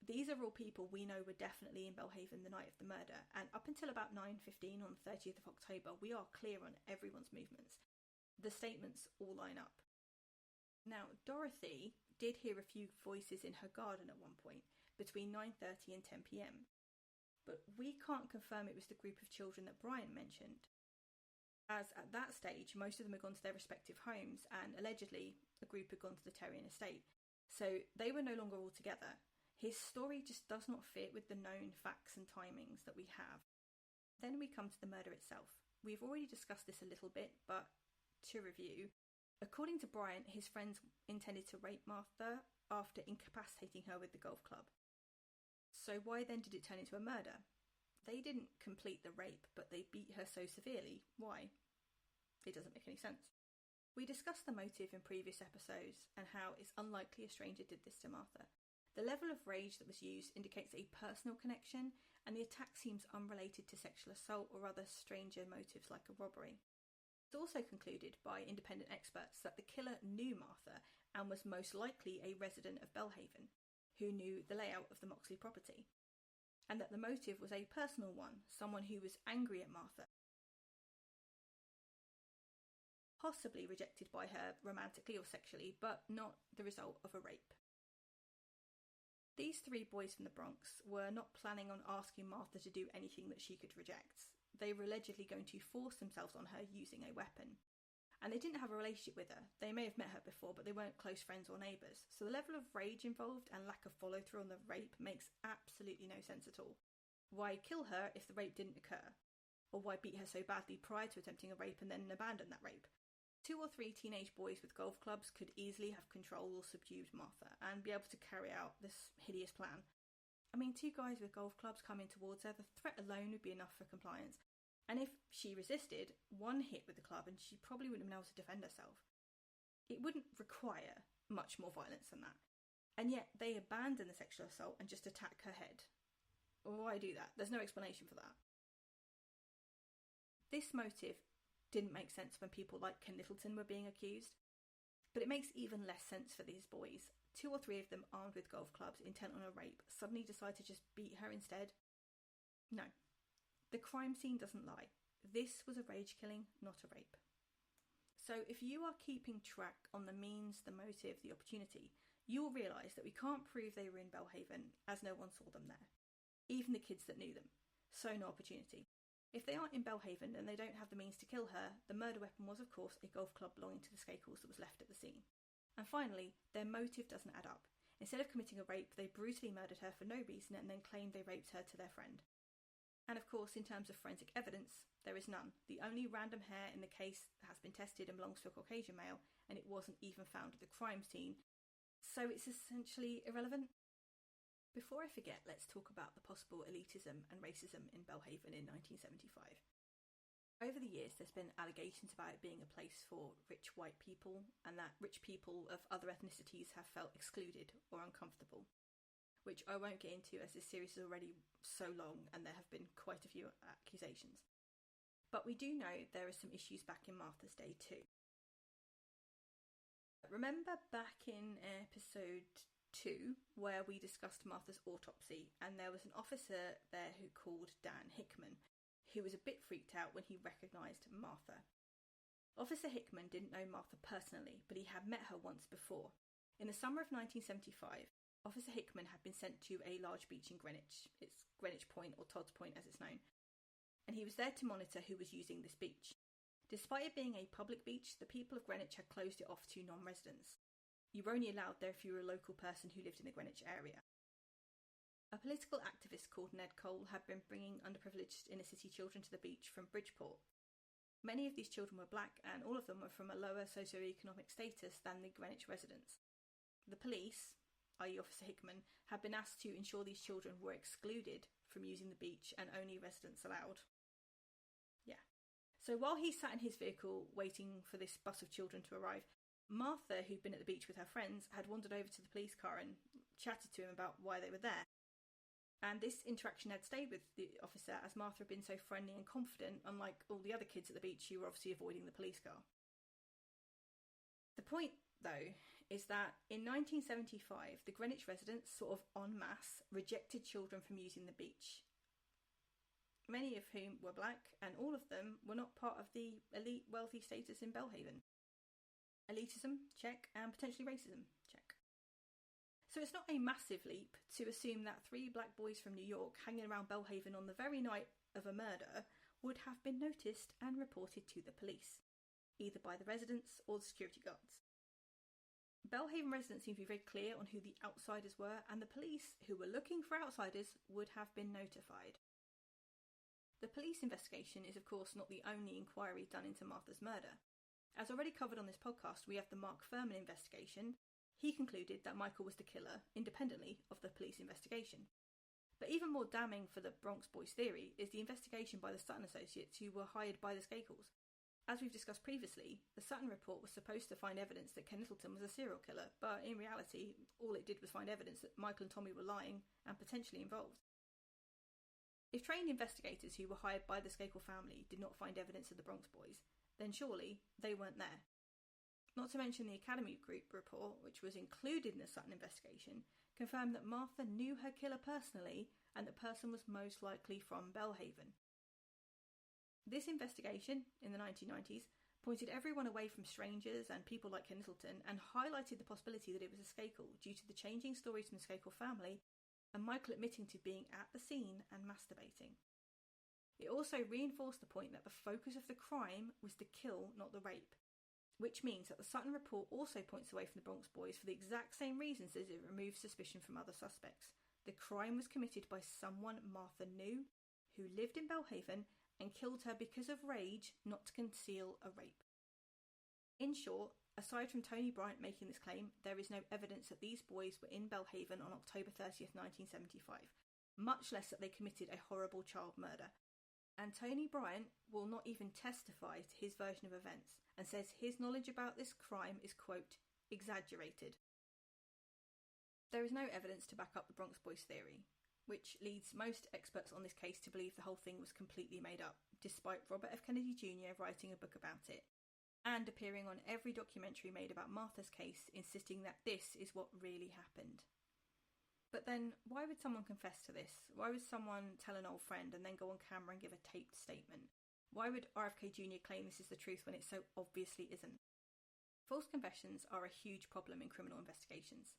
These are all people we know were definitely in Belle Haven the night of the murder, and up until about 9:15 on the 30th of October, we are clear on everyone's movements. The statements all line up. Now, Dorothy did hear a few voices in her garden at one point, between 9:30 and 10 p.m. But we can't confirm it was the group of children that Bryant mentioned, as at that stage most of them had gone to their respective homes and allegedly a group had gone to the Terrian estate, so they were no longer all together. His story just does not fit with the known facts and timings that we have. Then we come to the murder itself. We've already discussed this a little bit, but to review, according to Bryant, his friends intended to rape Martha after incapacitating her with the golf club. So why then did it turn into a murder? They didn't complete the rape, but they beat her so severely. Why? It doesn't make any sense. We discussed the motive in previous episodes and how it's unlikely a stranger did this to Martha. The level of rage that was used indicates a personal connection, and the attack seems unrelated to sexual assault or other stranger motives like a robbery. It's also concluded by independent experts that the killer knew Martha and was most likely a resident of Belle Haven, who knew the layout of the Moxley property, and that the motive was a personal one, someone who was angry at Martha, possibly rejected by her romantically or sexually, but not the result of a rape. These three boys from the Bronx were not planning on asking Martha to do anything that she could reject. They were allegedly going to force themselves on her using a weapon. and they didn't have a relationship with her. They may have met her before, but they weren't close friends or neighbours. So the level of rage involved and lack of follow-through on the rape makes absolutely no sense at all. Why kill her if the rape didn't occur? Or why beat her so badly prior to attempting a rape and then abandon that rape? 2 or 3 teenage boys with golf clubs could easily have controlled or subdued Martha and be able to carry out this hideous plan. I mean, 2 guys with golf clubs coming towards her, the threat alone would be enough for compliance. And if she resisted, 1 hit with the club and she probably wouldn't have been able to defend herself. It wouldn't require much more violence than that. And yet they abandon the sexual assault and just attack her head. Why do that? There's no explanation for that. This motive didn't make sense when people like Ken Littleton were being accused, but it makes even less sense for these boys. 2 or 3 of them armed with golf clubs intent on a rape suddenly decide to just beat her instead. No, the crime scene doesn't lie. This was a rage killing, not a rape. So if you are keeping track on the means, the motive, the opportunity, you will realise that we can't prove they were in Belle Haven as no one saw them there. Even the kids that knew them. So no opportunity. If they aren't in Belle Haven and they don't have the means to kill her, the murder weapon was of course a golf club belonging to the Skakels that was left at the scene. And finally, their motive doesn't add up. Instead of committing a rape, they brutally murdered her for no reason and then claimed they raped her to their friend. And of course, in terms of forensic evidence, there is none. The only random hair in the case has been tested and belongs to a Caucasian male, and it wasn't even found at the crime scene. So it's essentially irrelevant. Before I forget, let's talk about the possible elitism and racism in Belle Haven in 1975. Over the years, there's been allegations about it being a place for rich white people, and that rich people of other ethnicities have felt excluded or uncomfortable, which I won't get into as this series is already so long and there have been quite a few accusations. But we do know there are some issues back in Martha's day too. Remember back in episode 2 where we discussed Martha's autopsy, and there was an officer there who called Dan Hickman, who was a bit freaked out when he recognised Martha. Officer Hickman didn't know Martha personally, but he had met her once before. In the summer of 1975, Officer Hickman had been sent to a large beach in Greenwich. It's Greenwich Point, or Todd's Point as it's known. And he was there to monitor who was using this beach. Despite it being a public beach, the people of Greenwich had closed it off to non-residents. You were only allowed there if you were a local person who lived in the Greenwich area. A political activist called Ned Cole had been bringing underprivileged inner-city children to the beach from Bridgeport. Many of these children were black, and all of them were from a lower socio-economic status than the Greenwich residents. The police, i.e. Officer Hickman, had been asked to ensure these children were excluded from using the beach and only residents allowed. Yeah. So while he sat in his vehicle waiting for this bus of children to arrive, Martha, who'd been at the beach with her friends, had wandered over to the police car and chatted to him about why they were there. And this interaction had stayed with the officer as Martha had been so friendly and confident, unlike all the other kids at the beach who were obviously avoiding the police car. The point, though, is that in 1975, the Greenwich residents, sort of en masse, rejected children from using the beach. Many of whom were black, and all of them were not part of the elite wealthy status in Belle Haven. Elitism, check, and potentially racism, check. So it's not a massive leap to assume that 3 black boys from New York hanging around Belle Haven on the very night of a murder would have been noticed and reported to the police, either by the residents or the security guards. Belle Haven residents seem to be very clear on who the outsiders were, and the police, who were looking for outsiders, would have been notified. The police investigation is of course not the only inquiry done into Martha's murder. As already covered on this podcast, we have the Mark Furman investigation. He concluded that Michael was the killer, independently of the police investigation. But even more damning for the Bronx Boys theory is the investigation by the Sutton associates who were hired by the Skakels. As we've discussed previously, the Sutton report was supposed to find evidence that Ken Littleton was a serial killer, but in reality, all it did was find evidence that Michael and Tommy were lying and potentially involved. If trained investigators who were hired by the Skakel family did not find evidence of the Bronx Boys, then surely they weren't there. Not to mention the Academy Group report, which was included in the Sutton investigation, confirmed that Martha knew her killer personally and the person was most likely from Belle Haven. This investigation, in the 1990s, pointed everyone away from strangers and people like Ken Littleton and highlighted the possibility that it was a Skakel due to the changing stories from the Skakel family and Michael admitting to being at the scene and masturbating. It also reinforced the point that the focus of the crime was the kill, not the rape. which means that the Sutton report also points away from the Bronx boys for the exact same reasons as it removes suspicion from other suspects. The crime was committed by someone Martha knew, who lived in Belle Haven, and killed her because of rage, not to conceal a rape. In short, aside from Tony Bryant making this claim, there is no evidence that these boys were in Belle Haven on October 30th, 1975, much less that they committed a horrible child murder. And Tony Bryant will not even testify to his version of events, and says his knowledge about this crime is, quote, exaggerated. There is no evidence to back up the Bronx Boys theory, which leads most experts on this case to believe the whole thing was completely made up, despite Robert F. Kennedy Jr. writing a book about it, and appearing on every documentary made about Martha's case, insisting that this is what really happened. But then, why would someone confess to this? Why would someone tell an old friend and then go on camera and give a taped statement? Why would RFK Jr. claim this is the truth when it so obviously isn't? False confessions are a huge problem in criminal investigations.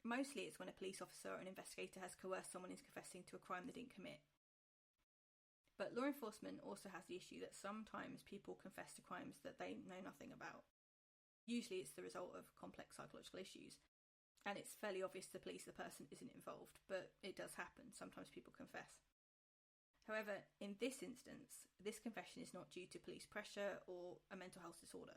Mostly it's when a police officer or an investigator has coerced someone into confessing to a crime they didn't commit. But law enforcement also has the issue that sometimes people confess to crimes that they know nothing about. Usually it's the result of complex psychological issues, and it's fairly obvious to the police the person isn't involved, but it does happen. Sometimes people confess. However, in this instance, this confession is not due to police pressure or a mental health disorder.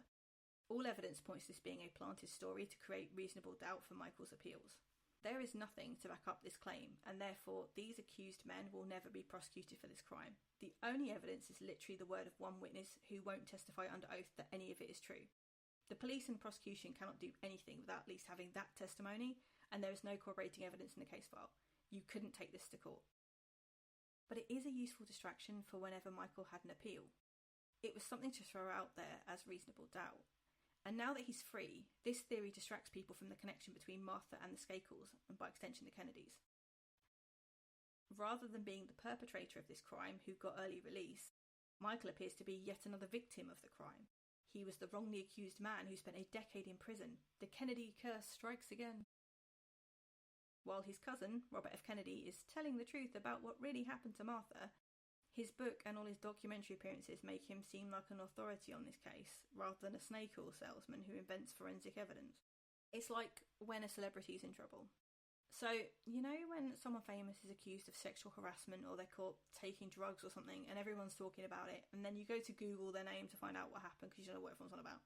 All evidence points to this being a planted story to create reasonable doubt for Michael's appeals. There is nothing to back up this claim, and therefore these accused men will never be prosecuted for this crime. The only evidence is literally the word of one witness who won't testify under oath that any of it is true. The police and prosecution cannot do anything without at least having that testimony, and there is no corroborating evidence in the case file. You couldn't take this to court. But it is a useful distraction for whenever Michael had an appeal. It was something to throw out there as reasonable doubt. And now that he's free, this theory distracts people from the connection between Martha and the Skakels, and by extension the Kennedys. Rather than being the perpetrator of this crime who got early release, Michael appears to be yet another victim of the crime. He was the wrongly accused man who spent a decade in prison. The Kennedy curse strikes again. While his cousin, Robert F. Kennedy, is telling the truth about what really happened to Martha, his book and all his documentary appearances make him seem like an authority on this case, rather than a snake oil salesman who invents forensic evidence. It's like when a celebrity is in trouble. So, you know when someone famous is accused of sexual harassment or they're caught taking drugs or something and everyone's talking about it, and then you go to Google their name to find out what happened because you don't know what everyone's on about?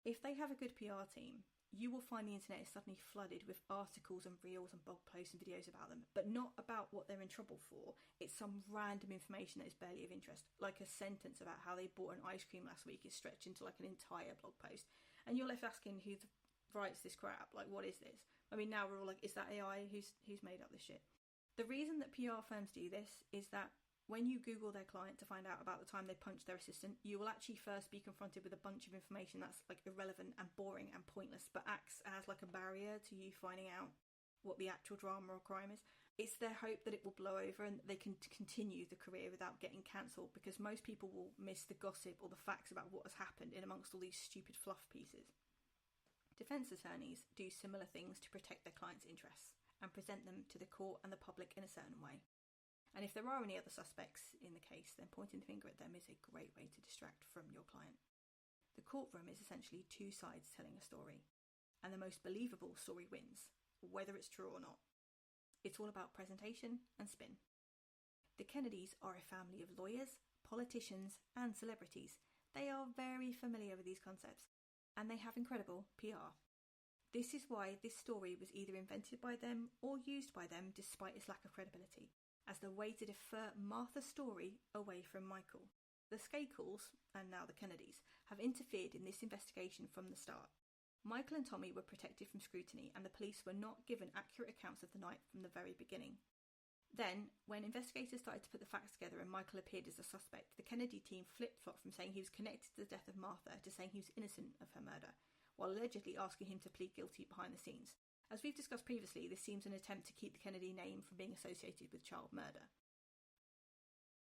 If they have a good PR team, you will find the internet is suddenly flooded with articles and reels and blog posts and videos about them, but not about what they're in trouble for. It's some random information that is barely of interest, like a sentence about how they bought an ice cream last week is stretched into like an entire blog post, and you're left asking who writes this crap. Like, what is this? I mean, now we're all like, is that AI? Who's made up this shit? The reason that PR firms do this is that when you Google their client to find out about the time they punched their assistant, you will actually first be confronted with a bunch of information that's like irrelevant and boring and pointless, but acts as like a barrier to you finding out what the actual drama or crime is. It's their hope that it will blow over and they can continue the career without getting cancelled, because most people will miss the gossip or the facts about what has happened in amongst all these stupid fluff pieces. Defence attorneys do similar things to protect their clients' interests and present them to the court and the public in a certain way. And if there are any other suspects in the case, then pointing the finger at them is a great way to distract from your client. The courtroom is essentially two sides telling a story, and the most believable story wins, whether it's true or not. It's all about presentation and spin. The Kennedys are a family of lawyers, politicians, and celebrities. They are very familiar with these concepts, and they have incredible PR. This is why this story was either invented by them or used by them despite its lack of credibility, as the way to defer Martha's story away from Michael. The Skakels, and now the Kennedys, have interfered in this investigation from the start. Michael and Tommy were protected from scrutiny, and the police were not given accurate accounts of the night from the very beginning. Then, when investigators started to put the facts together and Michael appeared as a suspect, the Kennedy team flip-flopped from saying he was connected to the death of Martha to saying he was innocent of her murder, while allegedly asking him to plead guilty behind the scenes. As we've discussed previously, this seems an attempt to keep the Kennedy name from being associated with child murder.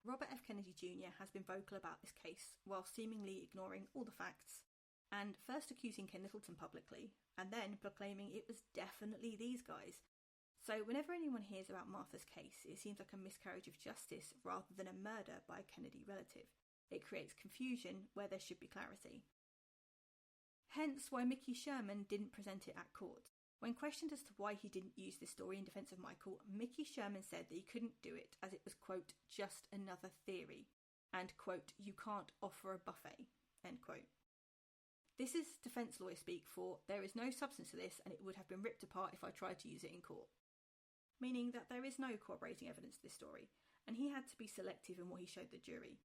Robert F. Kennedy Jr. has been vocal about this case, while seemingly ignoring all the facts, and first accusing Ken Littleton publicly, and then proclaiming it was definitely these guys. So whenever anyone hears about Martha's case, it seems like a miscarriage of justice rather than a murder by a Kennedy relative. It creates confusion where there should be clarity. Hence why Mickey Sherman didn't present it at court. When questioned as to why he didn't use this story in defence of Michael, Mickey Sherman said that he couldn't do it as it was, quote, just another theory, and, quote, you can't offer a buffet, end quote. This is defence lawyer speak for there is no substance to this and it would have been ripped apart if I tried to use it in court. Meaning that there is no corroborating evidence to this story, and he had to be selective in what he showed the jury.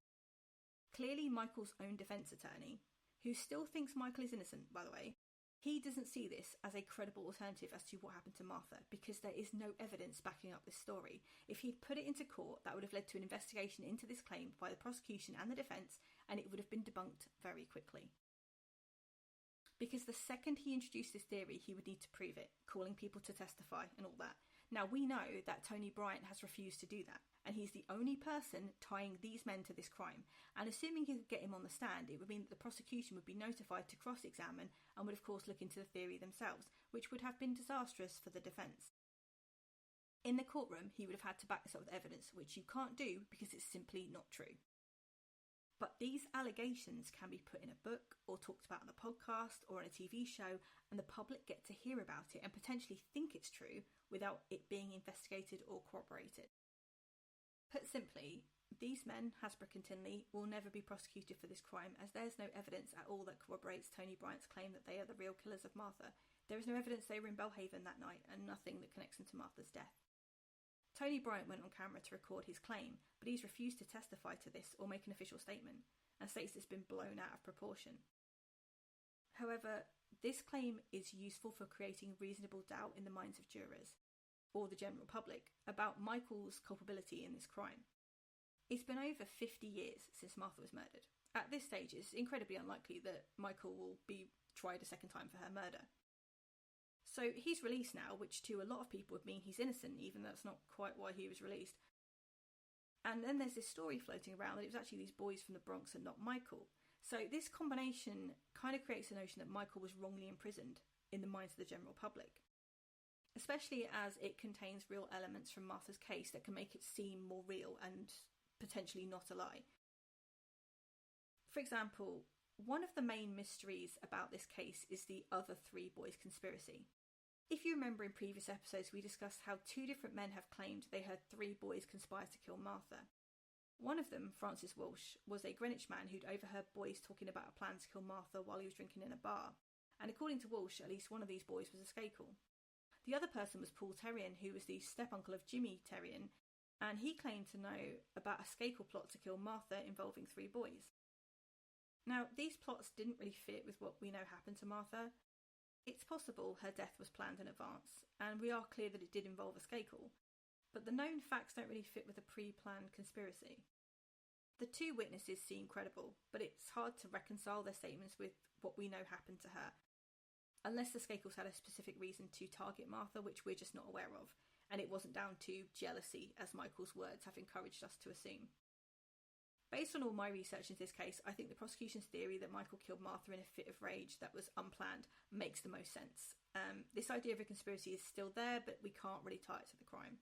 Clearly Michael's own defence attorney, who still thinks Michael is innocent, by the way, he doesn't see this as a credible alternative as to what happened to Martha because there is no evidence backing up this story. If he'd put it into court, that would have led to an investigation into this claim by the prosecution and the defence, and it would have been debunked very quickly. Because the second he introduced this theory, he would need to prove it, calling people to testify and all that. Now, we know that Tony Bryant has refused to do that, and he's the only person tying these men to this crime. And assuming he could get him on the stand, it would mean that the prosecution would be notified to cross-examine and would of course look into the theory themselves, which would have been disastrous for the defence. In the courtroom, he would have had to back this up with evidence, which you can't do because it's simply not true. But these allegations can be put in a book or talked about on a podcast or on a TV show, and the public get to hear about it and potentially think it's true without it being investigated or corroborated. Put simply, these men, Hasbrouck and Tinley, will never be prosecuted for this crime as there's no evidence at all that corroborates Tony Bryant's claim that they are the real killers of Martha. There is no evidence they were in Belle Haven that night and nothing that connects them to Martha's death. Tony Bryant went on camera to record his claim, but he's refused to testify to this or make an official statement, and states it's been blown out of proportion. However, this claim is useful for creating reasonable doubt in the minds of jurors, or the general public, about Michael's culpability in this crime. It's been over 50 years since Martha was murdered. At this stage, it's incredibly unlikely that Michael will be tried a second time for her murder. So he's released now, which to a lot of people would mean he's innocent, even though that's not quite why he was released. And then there's this story floating around that it was actually these boys from the Bronx and not Michael. So this combination kind of creates the notion that Michael was wrongly imprisoned in the minds of the general public, especially as it contains real elements from Martha's case that can make it seem more real and potentially not a lie. For example, one of the main mysteries about this case is the other three boys conspiracy. If you remember in previous episodes, we discussed how two different men have claimed they heard three boys conspire to kill Martha. One of them, Francis Walsh, was a Greenwich man who'd overheard boys talking about a plan to kill Martha while he was drinking in a bar, and according to Walsh, at least one of these boys was a skakel. The other person was Paul Terrian, who was the step-uncle of Jimmy Terrian, and he claimed to know about a skakel plot to kill Martha involving three boys. Now, these plots didn't really fit with what we know happened to Martha. It's possible her death was planned in advance, and we are clear that it did involve a skakel, but the known facts don't really fit with a pre-planned conspiracy. The two witnesses seem credible, but it's hard to reconcile their statements with what we know happened to her, unless the skakels had a specific reason to target Martha, which we're just not aware of, and it wasn't down to jealousy, as Michael's words have encouraged us to assume. Based on all my research into this case, I think the prosecution's theory that Michael killed Martha in a fit of rage that was unplanned makes the most sense. This idea of a conspiracy is still there, but we can't really tie it to the crime.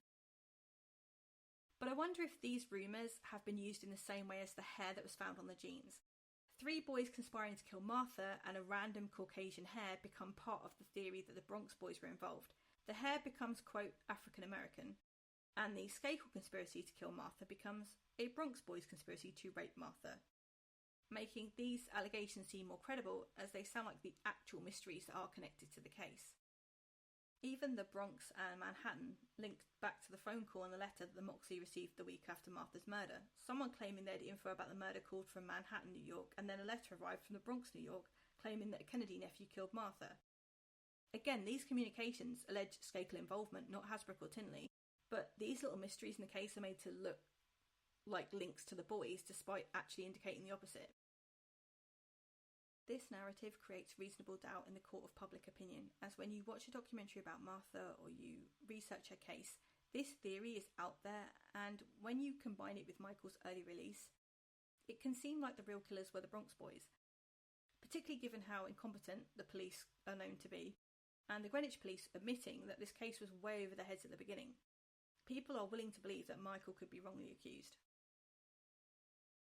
But I wonder if these rumours have been used in the same way as the hair that was found on the jeans. Three boys conspiring to kill Martha and a random Caucasian hair become part of the theory that the Bronx boys were involved. The hair becomes, quote, African American, and the skakel conspiracy to kill Martha becomes a Bronx boys conspiracy to rape Martha, making these allegations seem more credible as they sound like the actual mysteries that are connected to the case. Even the Bronx and Manhattan linked back to the phone call and the letter that the Moxley received the week after Martha's murder. Someone claiming they had info about the murder called from Manhattan, New York, and then a letter arrived from the Bronx, New York, claiming that a Kennedy nephew killed Martha. Again, these communications allege skakel involvement, not Hasbrouck or Tinley, but these little mysteries in the case are made to look like links to the boys, despite actually indicating the opposite. This narrative creates reasonable doubt in the court of public opinion, as when you watch a documentary about Martha or you research her case, this theory is out there, and when you combine it with Michael's early release, it can seem like the real killers were the Bronx boys, particularly given how incompetent the police are known to be, and the Greenwich police admitting that this case was way over their heads at the beginning. People are willing to believe that Michael could be wrongly accused.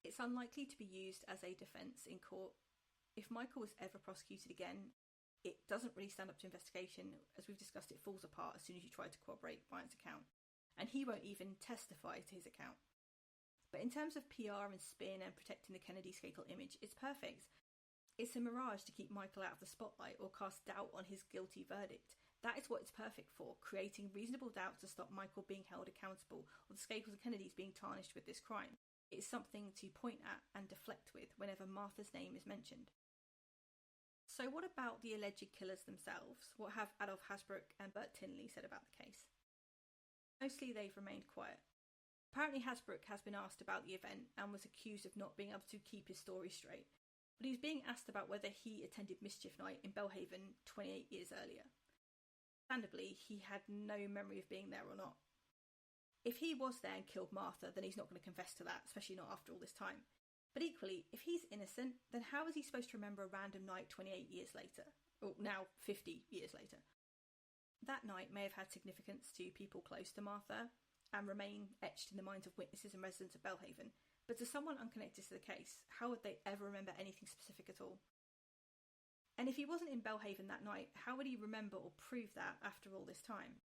It's unlikely to be used as a defence in court, if Michael was ever prosecuted again, it doesn't really stand up to investigation. As we've discussed, it falls apart as soon as you try to corroborate Bryant's account, and he won't even testify to his account. But in terms of PR and spin and protecting the Kennedy Skakel image, it's perfect. It's a mirage to keep Michael out of the spotlight or cast doubt on his guilty verdict. That is what it's perfect for, creating reasonable doubt to stop Michael being held accountable or the Skakels and Kennedys being tarnished with this crime. It's something to point at and deflect with whenever Martha's name is mentioned. So what about the alleged killers themselves? What have Adolf Hasbrouck and Bert Tinley said about the case? Mostly they've remained quiet. Apparently Hasbrouck has been asked about the event and was accused of not being able to keep his story straight, but he was being asked about whether he attended Mischief Night in Belle Haven 28 years earlier. Understandably, he had no memory of being there or not. If he was there and killed Martha, then he's not going to confess to that, especially not after all this time. But equally, if he's innocent, then how is he supposed to remember a random night 28 years later? Or now 50 years later? That night may have had significance to people close to Martha and remain etched in the minds of witnesses and residents of Belle Haven, but to someone unconnected to the case, how would they ever remember anything specific at all? And if he wasn't in Belle Haven that night, how would he remember or prove that after all this time?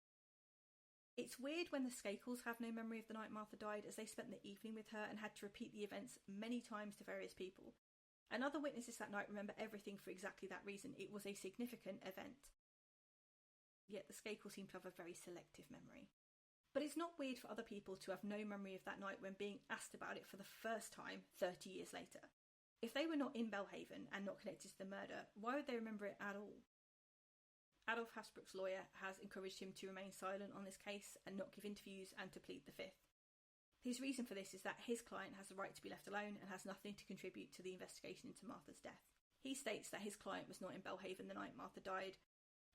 It's weird when the Skakels have no memory of the night Martha died, as they spent the evening with her and had to repeat the events many times to various people. And other witnesses that night remember everything for exactly that reason. It was a significant event. Yet the Skakels seem to have a very selective memory. But it's not weird for other people to have no memory of that night when being asked about it for the first time 30 years later. If they were not in Belle Haven and not connected to the murder, why would they remember it at all? Adolf Hasbrouck's lawyer has encouraged him to remain silent on this case and not give interviews and to plead the fifth. His reason for this is that his client has the right to be left alone and has nothing to contribute to the investigation into Martha's death. He states that his client was not in Belle Haven the night Martha died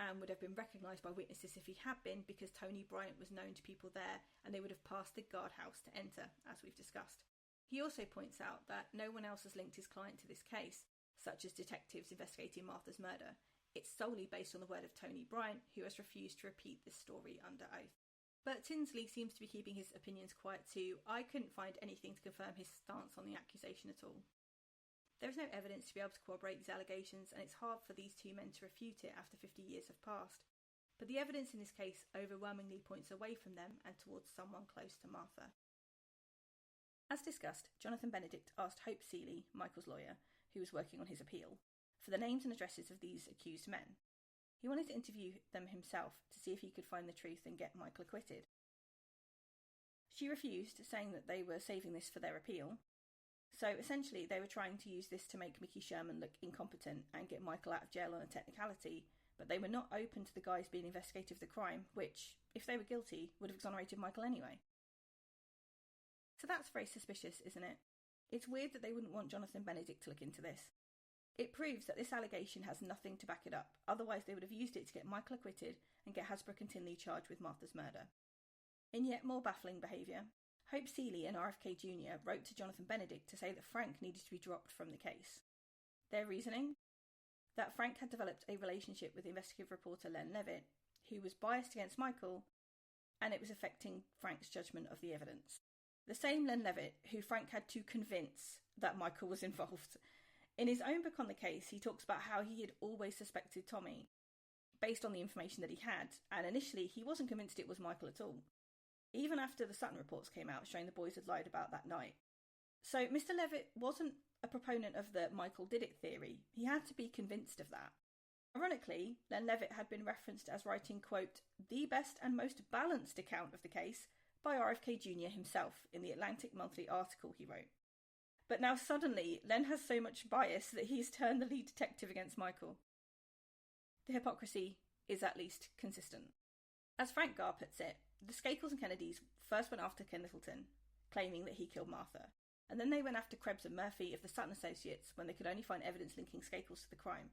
and would have been recognised by witnesses if he had been, because Tony Bryant was known to people there and they would have passed the guardhouse to enter, as we've discussed. He also points out that no one else has linked his client to this case, such as detectives investigating Martha's murder. It's solely based on the word of Tony Bryant, who has refused to repeat this story under oath. But Tinsley seems to be keeping his opinions quiet too. I couldn't find anything to confirm his stance on the accusation at all. There is no evidence to be able to corroborate these allegations, and it's hard for these two men to refute it after 50 years have passed. But the evidence in this case overwhelmingly points away from them and towards someone close to Martha. As discussed, Jonathan Benedict asked Hope Seeley, Michael's lawyer, who was working on his appeal, for the names and addresses of these accused men. He wanted to interview them himself to see if he could find the truth and get Michael acquitted. She refused, saying that they were saving this for their appeal. So essentially they were trying to use this to make Mickey Sherman look incompetent and get Michael out of jail on a technicality, but they were not open to the guys being investigated of the crime, which, if they were guilty, would have exonerated Michael anyway. So that's very suspicious, isn't it? It's weird that they wouldn't want Jonathan Benedict to look into this. It proves that this allegation has nothing to back it up, otherwise they would have used it to get Michael acquitted and get Hasbrouck and Tinley charged with Martha's murder. In yet more baffling behaviour, Hope Seeley and RFK Jr. wrote to Jonathan Benedict to say that Frank needed to be dropped from the case. Their reasoning? That Frank had developed a relationship with investigative reporter Len Levitt, who was biased against Michael, and it was affecting Frank's judgment of the evidence. The same Len Levitt who Frank had to convince that Michael was involved. In his own book on the case, he talks about how he had always suspected Tommy, based on the information that he had, and initially he wasn't convinced it was Michael at all, even after the Sutton reports came out showing the boys had lied about that night. So Mr. Levitt wasn't a proponent of the Michael did it theory. He had to be convinced of that. Ironically, Len Levitt had been referenced as writing, quote, the best and most balanced account of the case by RFK Jr. himself in the Atlantic Monthly article he wrote. But now suddenly, Len has so much bias that he's turned the lead detective against Michael. The hypocrisy is at least consistent. As Frank Garr puts it, the Skakels and Kennedys first went after Ken Littleton, claiming that he killed Martha, and then they went after Krebs and Murphy of the Sutton Associates when they could only find evidence linking Skakels to the crime.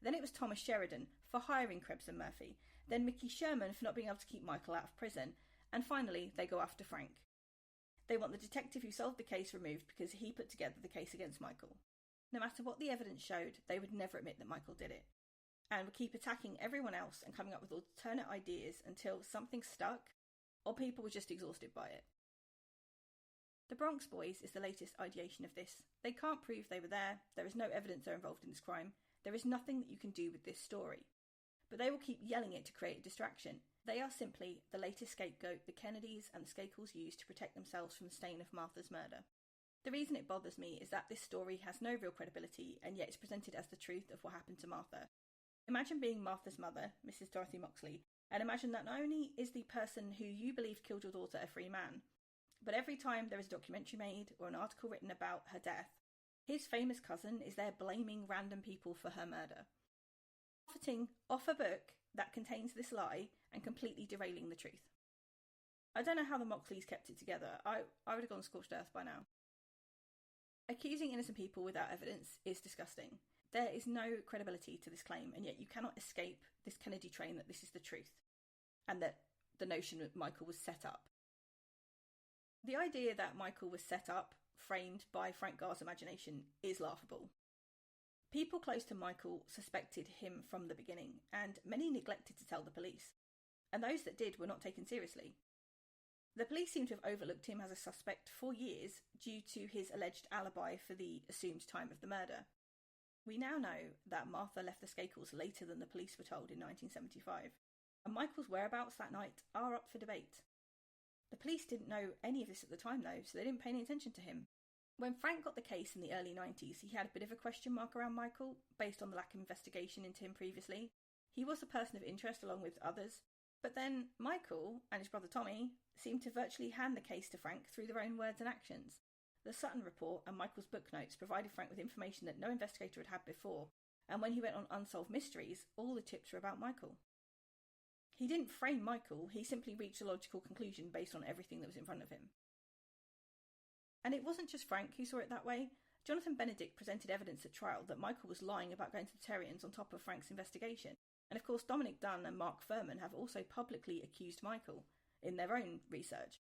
Then it was Thomas Sheridan for hiring Krebs and Murphy, then Mickey Sherman for not being able to keep Michael out of prison, and finally they go after Frank. They want the detective who solved the case removed because he put together the case against Michael. No matter what the evidence showed, they would never admit that Michael did it, and would keep attacking everyone else and coming up with alternate ideas until something stuck or people were just exhausted by it. The The Bronx Boys is the latest ideation of this. They can't prove they were there is no evidence they're involved in this crime, there is nothing that you can do with this story. But they will keep yelling it to create a distraction. They are simply the latest scapegoat the Kennedys and the Skakels used to protect themselves from the stain of Martha's murder. The reason it bothers me is that this story has no real credibility, and yet it's presented as the truth of what happened to Martha. Imagine being Martha's mother, Mrs. Dorothy Moxley, and imagine that not only is the person who you believe killed your daughter a free man, but every time there is a documentary made or an article written about her death, his famous cousin is there blaming random people for her murder. Profiting off a book that contains this lie and completely derailing the truth. I don't know how the Moxleys kept it together. I would have gone scorched earth by now. Accusing innocent people without evidence is disgusting. There is no credibility to this claim, and yet you cannot escape this Kennedy train that this is the truth, and that the notion that Michael was set up. The idea that Michael was set up, framed by Frank Gar's imagination, is laughable. People close to Michael suspected him from the beginning, and many neglected to tell the police, and those that did were not taken seriously. The police seem to have overlooked him as a suspect for years due to his alleged alibi for the assumed time of the murder. We now know that Martha left the Skakels later than the police were told in 1975, and Michael's whereabouts that night are up for debate. The police didn't know any of this at the time though, so they didn't pay any attention to him. When Frank got the case in the early 90s, he had a bit of a question mark around Michael, based on the lack of investigation into him previously. He was a person of interest along with others, but then Michael and his brother Tommy seemed to virtually hand the case to Frank through their own words and actions. The Sutton report and Michael's book notes provided Frank with information that no investigator had had before, and when he went on Unsolved Mysteries, all the tips were about Michael. He didn't frame Michael, he simply reached a logical conclusion based on everything that was in front of him. And it wasn't just Frank who saw it that way. Jonathan Benedict presented evidence at trial that Michael was lying about going to the Terrians on top of Frank's investigation. And of course Dominic Dunn and Mark Furman have also publicly accused Michael in their own research.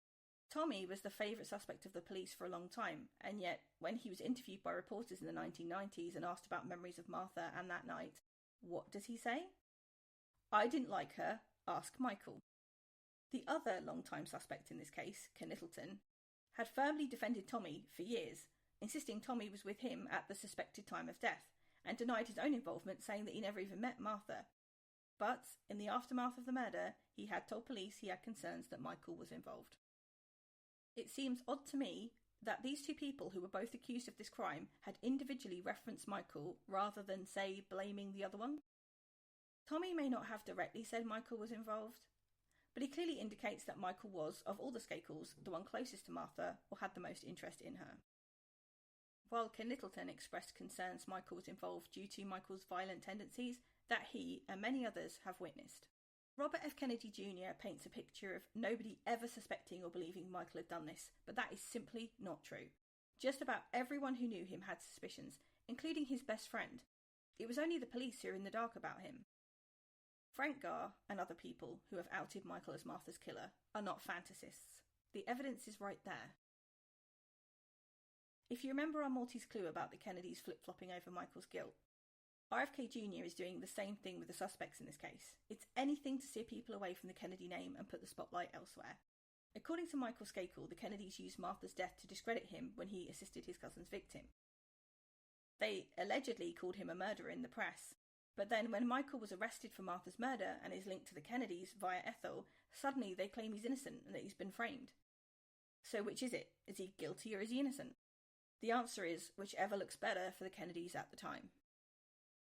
Tommy was the favourite suspect of the police for a long time, and yet when he was interviewed by reporters in the 1990s and asked about memories of Martha and that night, what does he say? I didn't like her, ask Michael. The other long-time suspect in this case, Knittleton, had firmly defended Tommy for years, insisting Tommy was with him at the suspected time of death, and denied his own involvement, saying that he never even met Martha. But in the aftermath of the murder, he had told police he had concerns that Michael was involved. It seems odd to me that these two people who were both accused of this crime had individually referenced Michael rather than, say, blaming the other one. Tommy may not have directly said Michael was involved, but he clearly indicates that Michael was, of all the Skakels, the one closest to Martha or had the most interest in her. While Knittleton expressed concerns Michael was involved due to Michael's violent tendencies that he and many others have witnessed. Robert F. Kennedy Jr. paints a picture of nobody ever suspecting or believing Michael had done this, but that is simply not true. Just about everyone who knew him had suspicions, including his best friend. It was only the police who were in the dark about him. Frank Gar and other people who have outed Michael as Martha's killer are not fantasists. The evidence is right there. If you remember our Maltese clue about the Kennedys flip-flopping over Michael's guilt, RFK Jr. is doing the same thing with the suspects in this case. It's anything to steer people away from the Kennedy name and put the spotlight elsewhere. According to Michael Skakel, the Kennedys used Martha's death to discredit him when he assisted his cousin's victim. They allegedly called him a murderer in the press, but then when Michael was arrested for Martha's murder and is linked to the Kennedys via Ethel, suddenly they claim he's innocent and that he's been framed. So which is it? Is he guilty or is he innocent? The answer is whichever looks better for the Kennedys at the time.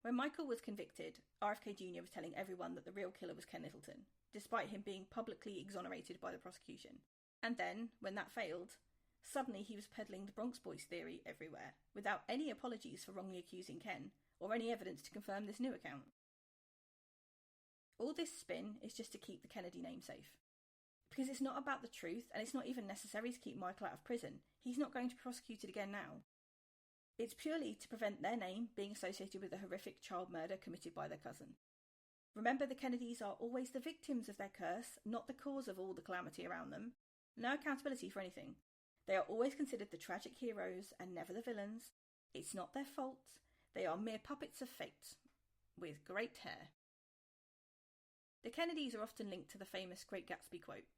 When Michael was convicted, RFK Jr. was telling everyone that the real killer was Ken Knittleton, despite him being publicly exonerated by the prosecution. And then, when that failed, suddenly he was peddling the Bronx Boys theory everywhere, without any apologies for wrongly accusing Ken, or any evidence to confirm this new account. All this spin is just to keep the Kennedy name safe. Because it's not about the truth, and it's not even necessary to keep Michael out of prison. He's not going to be prosecuted again now. It's purely to prevent their name being associated with a horrific child murder committed by their cousin. Remember, the Kennedys are always the victims of their curse, not the cause of all the calamity around them. No accountability for anything. They are always considered the tragic heroes and never the villains. It's not their fault. They are mere puppets of fate, with great hair. The Kennedys are often linked to the famous Great Gatsby quote.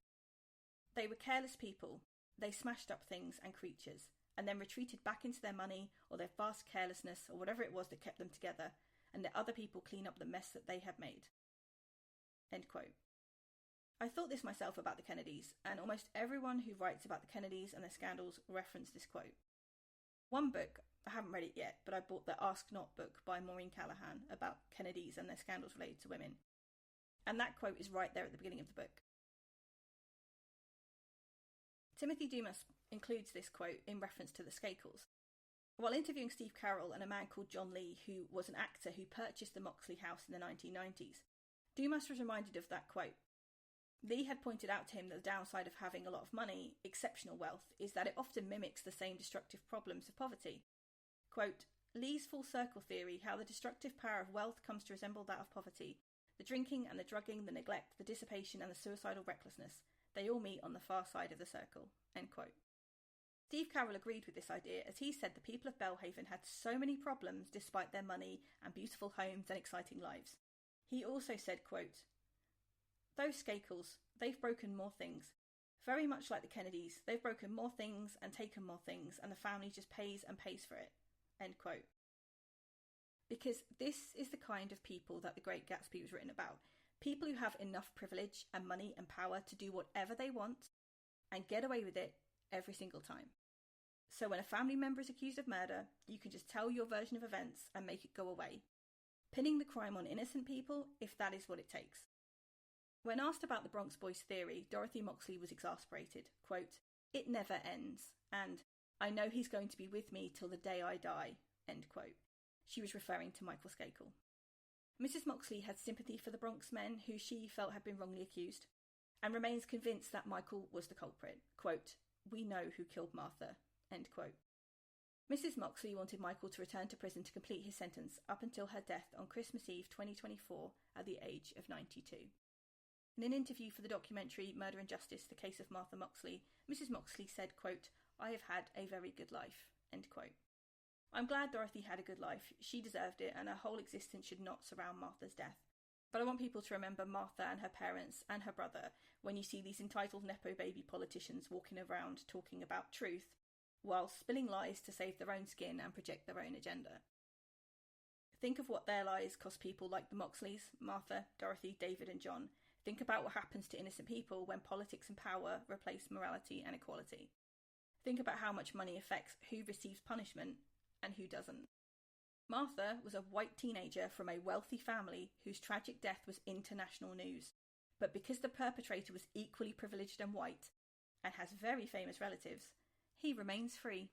They were careless people, they smashed up things and creatures, and then retreated back into their money or their vast carelessness or whatever it was that kept them together, and let other people clean up the mess that they had made. End quote. I thought this myself about the Kennedys, and almost everyone who writes about the Kennedys and their scandals reference this quote. One book, I haven't read it yet, but I bought the Ask Not book by Maureen Callahan about Kennedys and their scandals related to women. And that quote is right there at the beginning of the book. Timothy Dumas includes this quote in reference to the Skakels. While interviewing Steve Carroll and a man called John Lee, who was an actor who purchased the Moxley house in the 1990s, Dumas was reminded of that quote. Lee had pointed out to him that the downside of having a lot of money, exceptional wealth, is that it often mimics the same destructive problems of poverty. Quote, Lee's full circle theory, how the destructive power of wealth comes to resemble that of poverty, the drinking and the drugging, the neglect, the dissipation and the suicidal recklessness, they all meet on the far side of the circle. End quote. Steve Carroll agreed with this idea, as he said the people of Belle Haven had so many problems despite their money and beautiful homes and exciting lives. He also said, quote, those Skakels, they've broken more things. Very much like the Kennedys, they've broken more things and taken more things, and the family just pays and pays for it. End quote. Because this is the kind of people that The Great Gatsby was written about. People who have enough privilege and money and power to do whatever they want and get away with it every single time. So when a family member is accused of murder, you can just tell your version of events and make it go away, pinning the crime on innocent people if that is what it takes. When asked about the Bronx Boys theory, Dorothy Moxley was exasperated. Quote, it never ends, and I know he's going to be with me till the day I die. End quote. She was referring to Michael Skakel. Mrs. Moxley had sympathy for the Bronx men who she felt had been wrongly accused, and remains convinced that Michael was the culprit. Quote, we know who killed Martha. End quote. Mrs. Moxley wanted Michael to return to prison to complete his sentence up until her death on Christmas Eve 2024 at the age of 92. In an interview for the documentary Murder and Justice, The Case of Martha Moxley, Mrs. Moxley said, quote, I have had a very good life. End quote. I'm glad Dorothy had a good life. She deserved it, and her whole existence should not surround Martha's death. But I want people to remember Martha and her parents and her brother when you see these entitled Nepo baby politicians walking around talking about truth, while spilling lies to save their own skin and project their own agenda. Think of what their lies cost people like the Moxleys, Martha, Dorothy, David and John. Think about what happens to innocent people when politics and power replace morality and equality. Think about how much money affects who receives punishment and who doesn't. Martha was a white teenager from a wealthy family whose tragic death was international news. But because the perpetrator was equally privileged and white, and has very famous relatives, he remains free.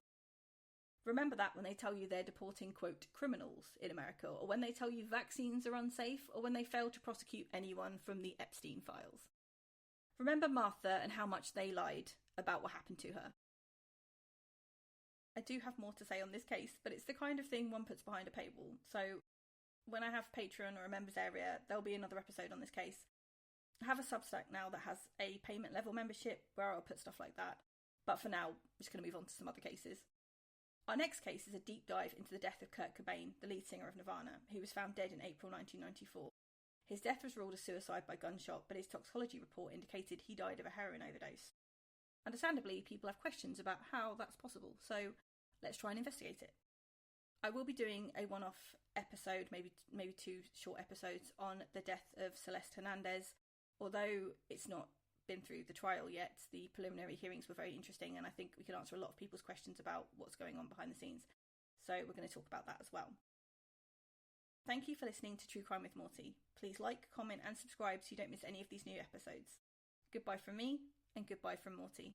Remember that when they tell you they're deporting, quote, criminals in America, or when they tell you vaccines are unsafe, or when they fail to prosecute anyone from the Epstein files. Remember Martha and how much they lied about what happened to her. I do have more to say on this case, but it's the kind of thing one puts behind a paywall. So when I have Patreon or a members area, there'll be another episode on this case. I have a Substack now that has a payment level membership where I'll put stuff like that. But for now, I'm just going to move on to some other cases. Our next case is a deep dive into the death of Kurt Cobain, the lead singer of Nirvana, who was found dead in April 1994. His death was ruled as suicide by gunshot, but his toxicology report indicated he died of a heroin overdose. Understandably, people have questions about how that's possible, so let's try and investigate it. I will be doing a one-off episode, maybe two short episodes, on the death of Celeste Hernandez. Although it's not been through the trial yet, the preliminary hearings were very interesting, and I think we can answer a lot of people's questions about what's going on behind the scenes. So we're going to talk about that as well. Thank you for listening to True Crime with Morty. Please like, comment and subscribe so you don't miss any of these new episodes. Goodbye from me, and goodbye from Morty.